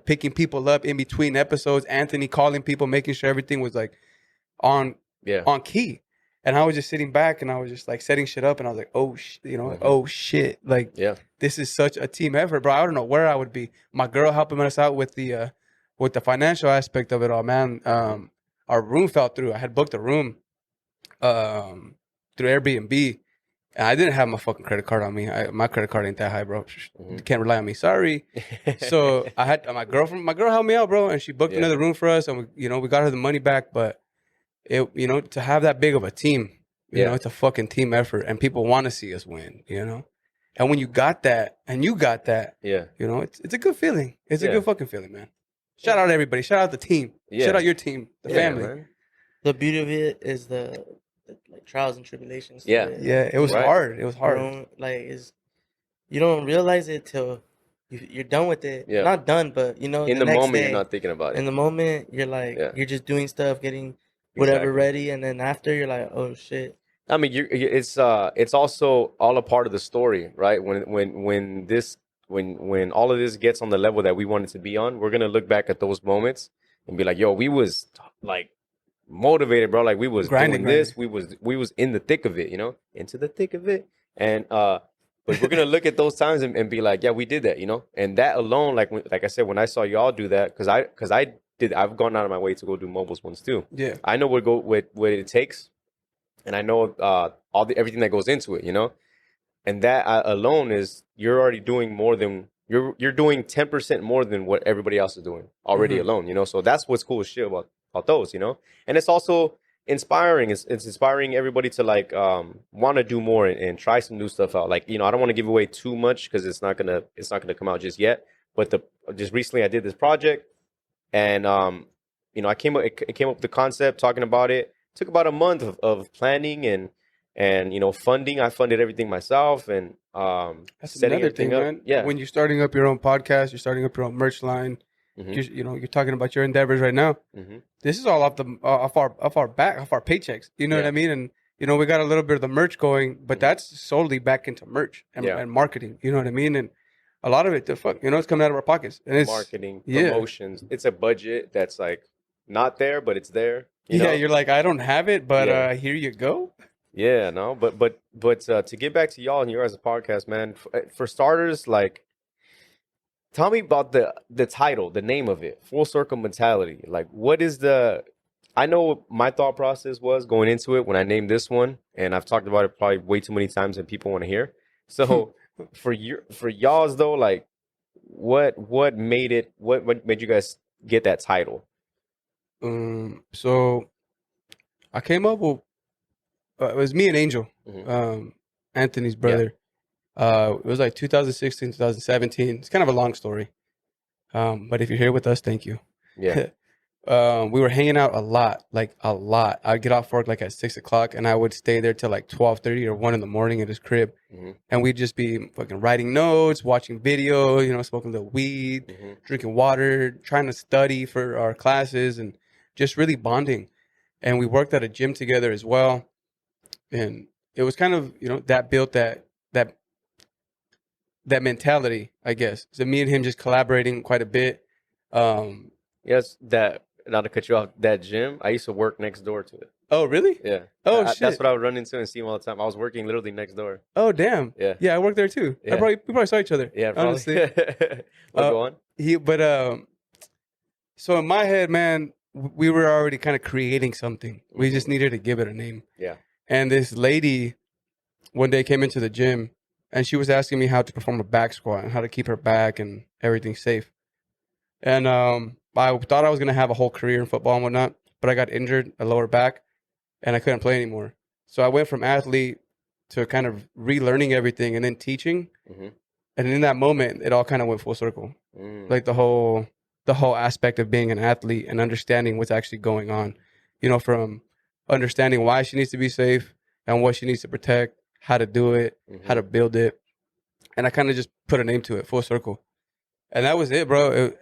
picking people up in between episodes. Anthony calling people, making sure everything was like on key. And I was just sitting back and I was just like setting shit up and I was like, oh, oh shit. Like, this is such a team effort, bro. I don't know where I would be. My girl helping us out with the financial aspect of it all, man. Our room fell through. I had booked a room through Airbnb. And I didn't have my fucking credit card on me. My credit card ain't that high, bro. You can't rely on me. Sorry. So I had my girl helped me out, bro. And she booked another room for us. And we got her the money back, but to have that big of a team, you know, it's a fucking team effort and people want to see us win, you know? And when you got that, you know, it's a good feeling. It's a good fucking feeling, man. Shout out everybody. Shout out the team. Shout out your team, the family. Man. The beauty of it is the like trials and tribulations. Yeah. It was hard. It was hard. You don't realize it till you're done with it. Yeah. Not done, but you know, in the moment day, you're not thinking about it. In the moment, you're like, you're just doing stuff, getting whatever ready, and then after you're like, oh shit. I mean, it's also all a part of the story, right? When all of this gets on the level that we want it to be on, we're gonna look back at those moments and be like, yo, we was like motivated, bro. Like we was grinding this, we was in the thick of it, you know, into the thick of it, and but we're gonna look at those times and be like, yeah, we did that, you know, and that alone, like I said, when I saw y'all do that, because I've gone out of my way to go do mobiles ones too. Yeah, I know what it takes, and I know everything that goes into it, you know, and that alone is you're already doing more than you're doing 10% more than what everybody else is doing already alone, you know. So that's what's cool as shit about those, you know, and it's also inspiring. It's inspiring everybody to like want to do more and try some new stuff out. Like, you know, I don't want to give away too much because it's not gonna come out just yet. But just recently I did this project. And, you know, it came up with the concept, talking about it. Took about a month of planning and you know, funding. I funded everything myself and that's setting everything up. Man. Yeah. When you're starting up your own podcast, you're starting up your own merch line. You're talking about your endeavors right now. This is all off our paychecks. You know what I mean? And you know, we got a little bit of the merch going, but that's solely back into merch and marketing. You know what I mean? And a lot of it, it's coming out of our pockets. And it's marketing, promotions. It's a budget that's like not there, but it's there. You know? You're like, I don't have it, but here you go. Yeah, no, but to get back to y'all and yours as a podcast, man. For starters, like, tell me about the title, the name of it, Full Circle Mentality. Like, what is I know what my thought process was going into it when I named this one, and I've talked about it probably way too many times and people want to hear. So for y'all's though, like, what made you guys get that title? So I came up with it was me and Angel, Anthony's brother. It was like 2016, 2017. It's kind of a long story. But if you're here with us, thank you. Yeah. We were hanging out a lot. I'd get off work like at 6:00 and I would stay there till like 12:30 or 1 a.m. at his crib. And we'd just be fucking writing notes, watching video, you know, smoking the weed, drinking water, trying to study for our classes and just really bonding. And we worked at a gym together as well. And it was kind of, that built that mentality, I guess. So me and him just collaborating quite a bit. Yes, not to cut you off, that gym, I used to work next door to it. Oh, really? Yeah. Oh, shit. That's what I would run into and see him all the time. I was working literally next door. Oh, damn. Yeah. Yeah, I worked there too. Yeah. We probably saw each other. Yeah, probably. Honestly. Go on. So in my head, man, we were already kind of creating something. We just needed to give it a name. Yeah. And this lady one day came into the gym and she was asking me how to perform a back squat and how to keep her back and everything safe. And I thought I was going to have a whole career in football and whatnot, but I got injured, a lower back, and I couldn't play anymore. So I went from athlete to kind of relearning everything and then teaching. Mm-hmm. And in that moment, it all kind of went full circle. Like the whole aspect of being an athlete and understanding what's actually going on, from understanding why she needs to be safe and what she needs to protect, how to do it, how to build it. And I kind of just put a name to it, full circle. And that was it, bro.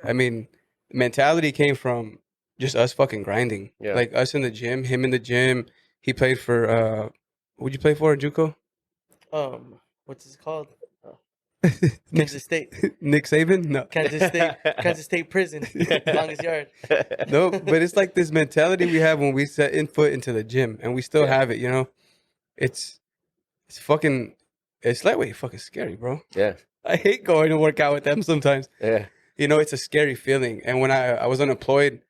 Mentality came from just us fucking grinding. Yeah. Like us in the gym, him in the gym. He played for, what'd you play for, JUCO? What's it called? Kansas State. Nick Saban? No. Kansas State prison. Longest yard. No, but it's like this mentality we have when we set in foot into the gym, and we still have it, It's lightweight fucking scary, bro. Yeah. I hate going to work out with them sometimes. Yeah. It's a scary feeling. And when I was unemployed,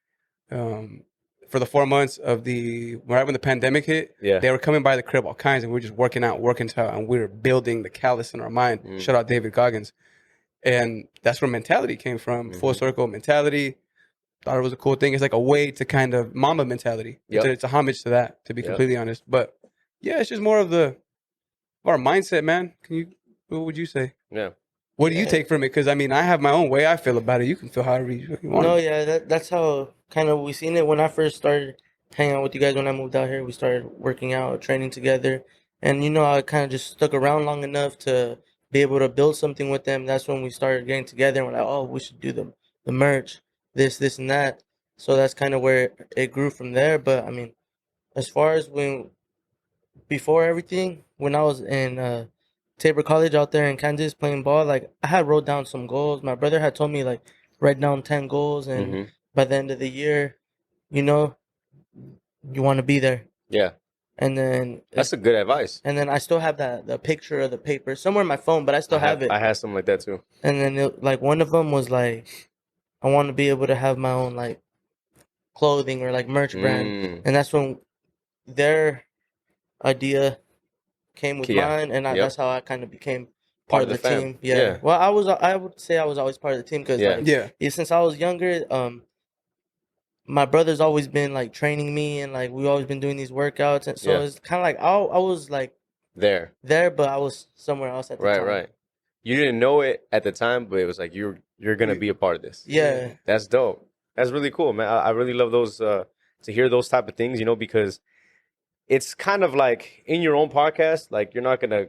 for the 4 months of right when the pandemic hit, they were coming by the crib all kinds, and we were just working out, and we were building the callus in our mind. Shout out David Goggins. And that's where mentality came from, full circle mentality. Thought it was a cool thing. It's like a way to kind of Mamba mentality. Yep. It's a homage to that, to be completely honest. But yeah, it's just more of our mindset, man. What would you say? Yeah. What do you take from it? Because, I have my own way I feel about it. You can feel however you want. No, yeah, that's how kind of we seen it when I first started hanging out with you guys when I moved out here. We started working out, training together. And, I kind of just stuck around long enough to be able to build something with them. That's when we started getting together and we're like, oh, we should do the merch, this, and that. So that's kind of where it grew from there. But, as far as before everything, when I was in Tabor College out there in Kansas playing ball, like I had wrote down some goals. My brother had told me like write down 10 goals and by the end of the year, you want to be there. Yeah. And then that's a good advice. And then I still have the picture of the paper somewhere on my phone, but I still have it. I had something like that too. And then like one of them was like, I want to be able to have my own like clothing or like merch brand. And that's when their idea came with mine, and that's how I kind of became part of the team. Yeah. Well, I would say I was always part of the team because since I was younger, my brother's always been like training me, and like we've always been doing these workouts, and so it's kind of like I was like there, but I was somewhere else at the time. Right. You didn't know it at the time, but it was like you're gonna be a part of this. Yeah, that's dope. That's really cool, man. I really love those to hear those type of things, because it's kind of like in your own podcast, like you're not gonna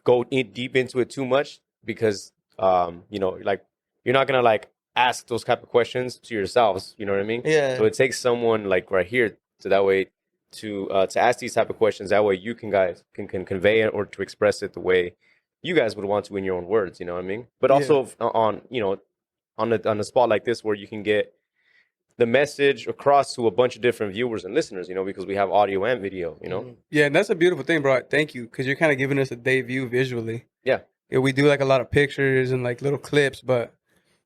go deep into it too much because like you're not gonna like ask those type of questions to yourselves. You know what I mean? Yeah. So it takes someone like right here so that way to ask these type of questions. That way you guys can convey it or to express it the way you guys would want to in your own words. You know what I mean? But also on the spot like this where you can get the message across to a bunch of different viewers and listeners, because we have audio and video, Yeah, and that's a beautiful thing, bro. Thank you, because you're kind of giving us a debut visually. Yeah. We do like a lot of pictures and like little clips, but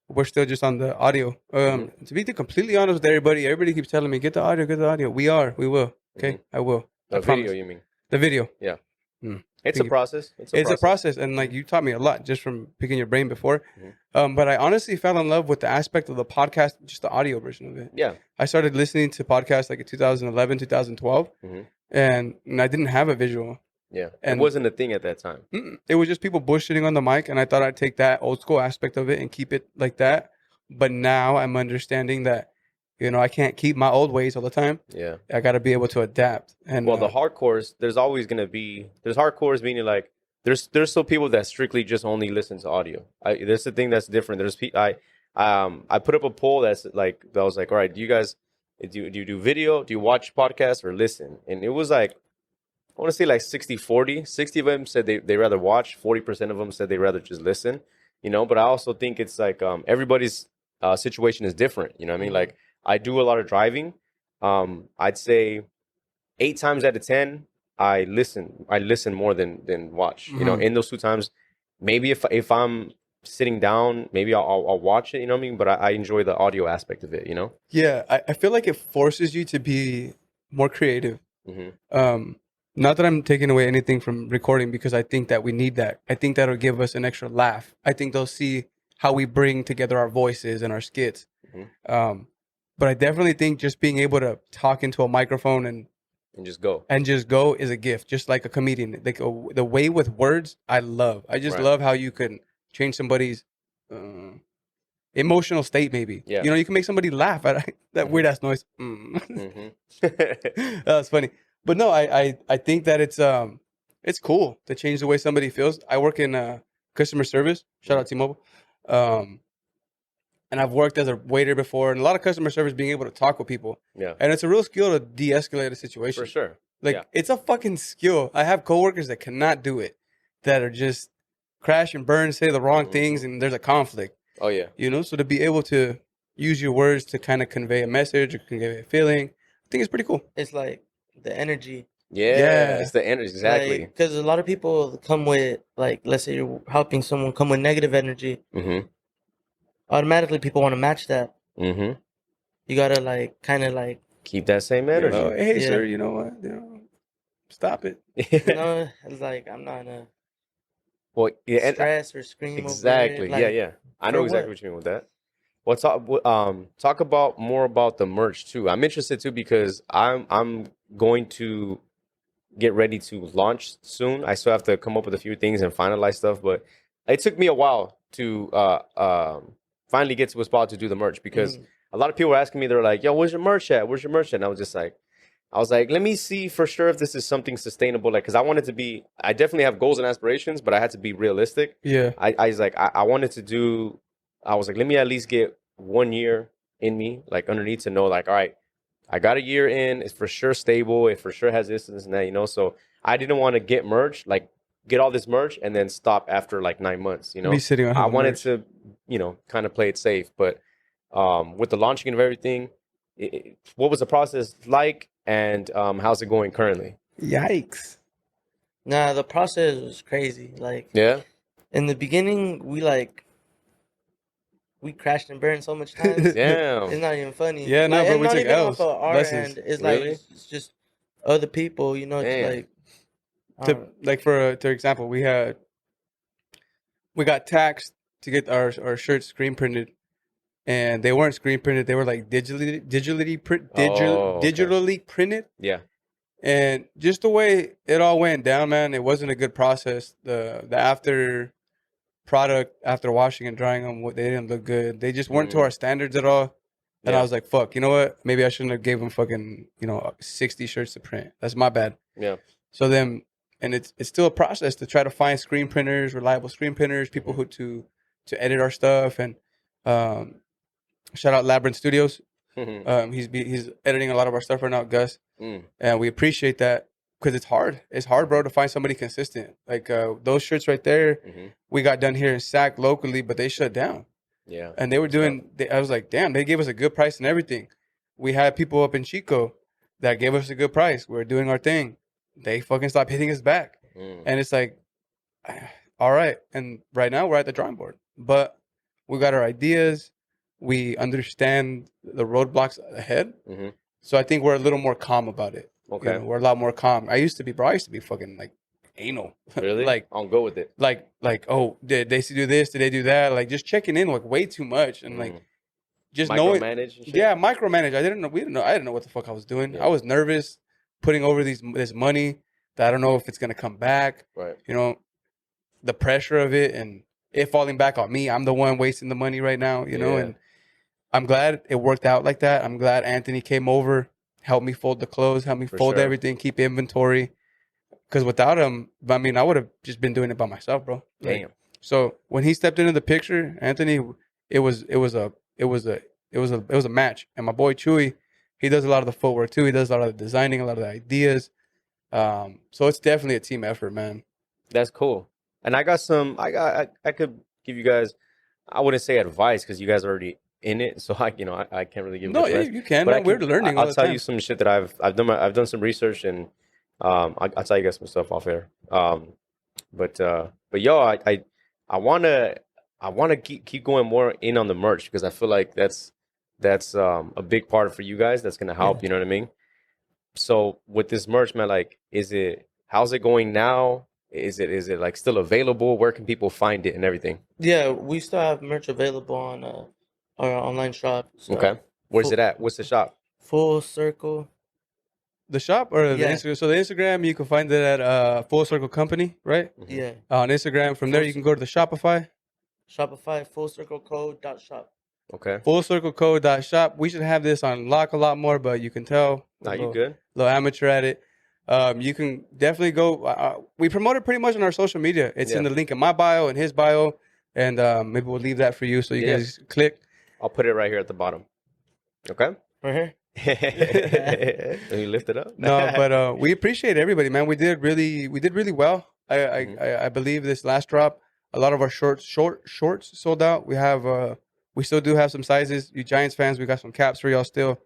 we're still just on the audio. To be completely honest with everybody keeps telling me, get the audio. We will. Okay, I will. The video, you mean? The video. Yeah. It's a process. It's a process, and like you taught me a lot just from picking your brain before. But I honestly fell in love with the aspect of the podcast, just the audio version of it. Yeah, I started listening to podcasts like in 2011, 2012, and I didn't have a visual. Yeah, and it wasn't a thing at that time. It was just people bullshitting on the mic, and I thought I'd take that old school aspect of it and keep it like that. But now I'm understanding that I can't keep my old ways all the time. Yeah. I got to be able to adapt. And the hardcores, there's always going to be, there's hardcores meaning like, there's still people that strictly just only listen to audio. There's the thing that's different. I put up a poll that was like, all right, do you guys, do you do video? Do you watch podcasts or listen? And it was like I want to say like 60-40. 60 of them said they rather watch. 40% of them said they rather just listen. You know, but I also think it's like everybody's situation is different. You know what I mean? Like I do a lot of driving. I'd say 8 times out of 10, I listen more than watch. You know, in those 2 times, maybe if I'm sitting down, maybe I'll watch it. You know what I mean? But I enjoy the audio aspect of it. You know? Yeah, I feel like it forces you to be more creative. Not that I'm taking away anything from recording, because I think that we need that. I think that'll give us an extra laugh. I think they'll see how we bring together our voices and our skits. But I definitely think just being able to talk into a microphone and just go is a gift, just like a comedian. Like the way with words, I just love how you can change somebody's emotional state. Maybe you know, you can make somebody laugh at that weird ass noise. That was funny. But no, I think that it's cool to change the way somebody feels. I work in customer service. Shout out T-Mobile. And I've worked as a waiter before, and a lot of customer service, being able to talk with people. Yeah. And it's a real skill to de-escalate a situation. For sure. Like it's a fucking skill. I have coworkers that cannot do it, that are just crash and burn, say the wrong things, and there's a conflict. Oh yeah. You know, so to be able to use your words to kind of convey a message or convey a feeling, I think it's pretty cool. It's like the energy. Yeah, it's the energy, exactly. Because a lot of people come with, like, let's say you're helping someone come with negative energy. Automatically, people want to match that. You gotta like kind of like keep that same energy. You know, hey, sir, you know what? You know, stop it. You know, it's like I'm not gonna stress or scream. Exactly. Over it. Like, I know exactly what you mean with that. Well, talk about more about the merch too. I'm interested too because I'm going to get ready to launch soon. I still have to come up with a few things and finalize stuff, but it took me a while to finally get to a spot to do the merch, because a lot of people were asking me, they're like, yo, where's your merch at? Where's your merch at? And I was like, let me see for sure if this is something sustainable. Like, cause I definitely have goals and aspirations, but I had to be realistic. Yeah. I was like, I was like, let me at least get 1 year in me, like underneath, to know like, all right, I got a year in, it's for sure stable. It for sure has this and that, you know? So I didn't want to get all this merch and then stop after like 9 months, you know? I wanted to, you know, kind of play it safe. But with the launching of everything, what was the process like, and how's it going currently? Yikes. Nah, the process was crazy. Like, in the beginning, we crashed and burned so much times. Damn. It's not even funny. Yeah, no, but we took L's. Lessons. It's like, it's just other people, you know, it's like, for example, we got taxed to get our shirts screen printed, and they weren't screen printed. They were like digitally printed. Yeah. And just the way it all went down, man, it wasn't a good process. The after product, after washing and drying them, they didn't look good. They just weren't to our standards at all. And I was like, fuck, you know what? Maybe I shouldn't have gave them fucking, 60 shirts to print. That's my bad. Yeah. So then, and it's still a process to try to find screen printers, reliable screen printers, people who to edit our stuff. And shout out Labyrinth Studios. He's editing a lot of our stuff right now, Gus. And we appreciate that, because it's hard. It's hard, bro, to find somebody consistent. Like those shirts right there, we got done here in SAC locally, but they shut down. Yeah. And they were doing, I was like, damn, they gave us a good price and everything. We had people up in Chico that gave us a good price. We were doing our thing. They fucking stopped hitting us back. And it's like, all right. And right now we're at the drawing board. But we got our ideas. We understand the roadblocks ahead. So I think we're a little more calm about it. Okay. We're a lot more calm. I used to be fucking like anal. Really? Like, I'll go with it. Like, oh, did they do this? Did they do that? Like, just checking in like way too much, and like just knowing. Micromanage and shit? Yeah, micromanage. I didn't know what the fuck I was doing. I was nervous putting over this money that I don't know if it's gonna come back. Right. You know, the pressure of it and it falling back on me. I'm the one wasting the money right now. You know, and I'm glad it worked out like that. I'm glad Anthony came over, helped me fold the clothes, helped me fold everything, keep inventory. Because without him, I mean, I would have just been doing it by myself, bro. Damn. So when he stepped into the picture, Anthony, it was a match. And my boy Chewy, he does a lot of the footwork too. He does a lot of the designing, a lot of the ideas. So it's definitely a team effort, man. That's cool. And I could give you guys, I wouldn't say advice because you guys are already in it, so I can't really give no, much yeah, advice. you can. But No, we're learning. I'll tell you some shit that I've done some research, and I'll tell you guys some stuff off air. But yo, I wanna keep going more in on the merch because I feel like that's a big part for you guys. That's gonna help. You know what I mean? So with this merch, man, like, how's it going now? Is it like still available? Where can people find it and everything? Yeah, we still have merch available on our online shop. So Okay. Where's it at? What's the shop? Full Circle. The shop or the Instagram? So the Instagram, you can find it at Full Circle Company, right? Yeah. On Instagram. From there, you can go to the Shopify. Shopify, fullcirclecode.shop. Okay. Fullcirclecode.shop. We should have this on lock a lot more, but you can tell. Nah, you good? A little amateur at it. You can definitely go. We promote it pretty much on our social media. It's in the link in my bio and his bio, and maybe we'll leave that for you so you guys click. I'll put it right here at the bottom. Okay. Right here. Let me lift it up. No, but we appreciate everybody, man. We did really well. I believe this last drop, a lot of our shorts sold out. We still do have some sizes. You Giants fans, we got some caps for y'all still.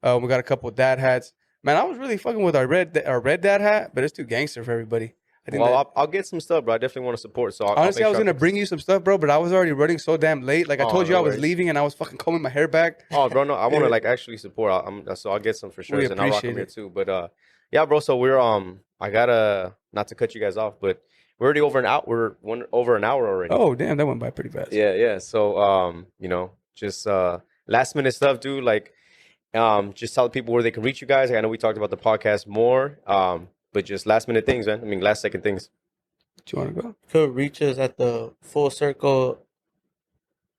We got a couple of dad hats. Man, I was really fucking with our red dad hat, but it's too gangster for everybody. I think I'll get some stuff, bro. I definitely want to support. So honestly, I was gonna bring you some stuff, bro, but I was already running so damn late. Like I told you, I was leaving, and I was fucking combing my hair back. Oh, bro, no, I want to like actually support. So I'll get some for sure, and I'll rock them here too. But yeah, bro. So we're I gotta, not to cut you guys off, but we're already over an hour. We're over an hour already. Oh, damn, that went by pretty fast. Yeah. So just last minute stuff, dude. Like, just tell people where they can reach you guys. I know we talked about the podcast more, but just last minute things, man. I mean, last second things. Do you want to go? Could reach us at the Full Circle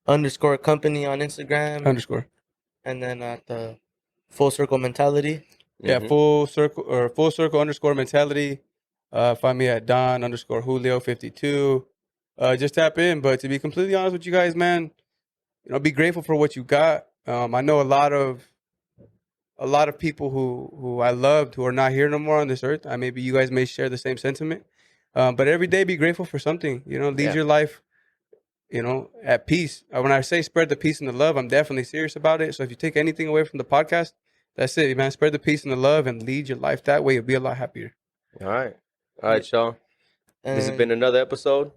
_ company on Instagram. _ And then at the Full Circle Mentality. Yeah, Full Circle _ mentality. Find me at Don _ Julio 52. Just tap in. But to be completely honest with you guys, man, be grateful for what you got. I know a lot of people who I loved who are not here no more on this earth. Maybe you guys may share the same sentiment. But every day be grateful for something. Lead your life, at peace. When I say spread the peace and the love, I'm definitely serious about it. So if you take anything away from the podcast, that's it, man. Spread the peace and the love and lead your life that way. You'll be a lot happier. All right, y'all. This has been another episode.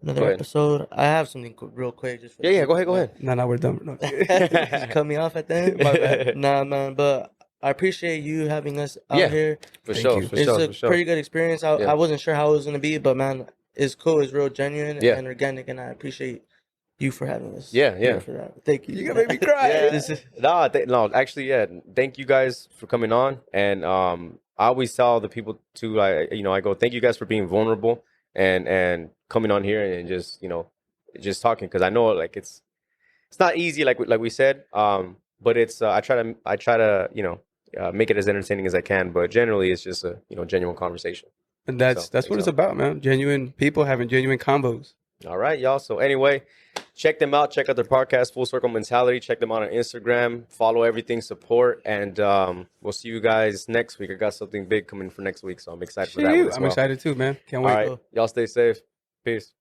I have something real quick. Just go ahead. No, we're done. No. Just cut me off at the end. My bad. Nah, man, but I appreciate you having us out here. For sure. It's a pretty good experience. I wasn't sure how it was going to be, but man, it's cool. It's real genuine and organic, and I appreciate you for having us. Yeah. For that. Thank you. You're going to make me cry. No, actually, thank you guys for coming on. And I always tell the people too, I go, thank you guys for being vulnerable and coming on here and just talking. Because I know, like, it's not easy, like we said. But it's I try to make it as entertaining as I can, but generally it's just a genuine conversation. And that's what it's about, man. Genuine people having genuine combos. All right, y'all. So anyway, check them out. Check out their podcast, Full Circle Mentality. Check them out on Instagram. Follow everything, support, and we'll see you guys next week. I got something big coming for next week, so I'm excited for that one as well. I'm excited too, man. Can't wait. All right, y'all stay safe. Peace.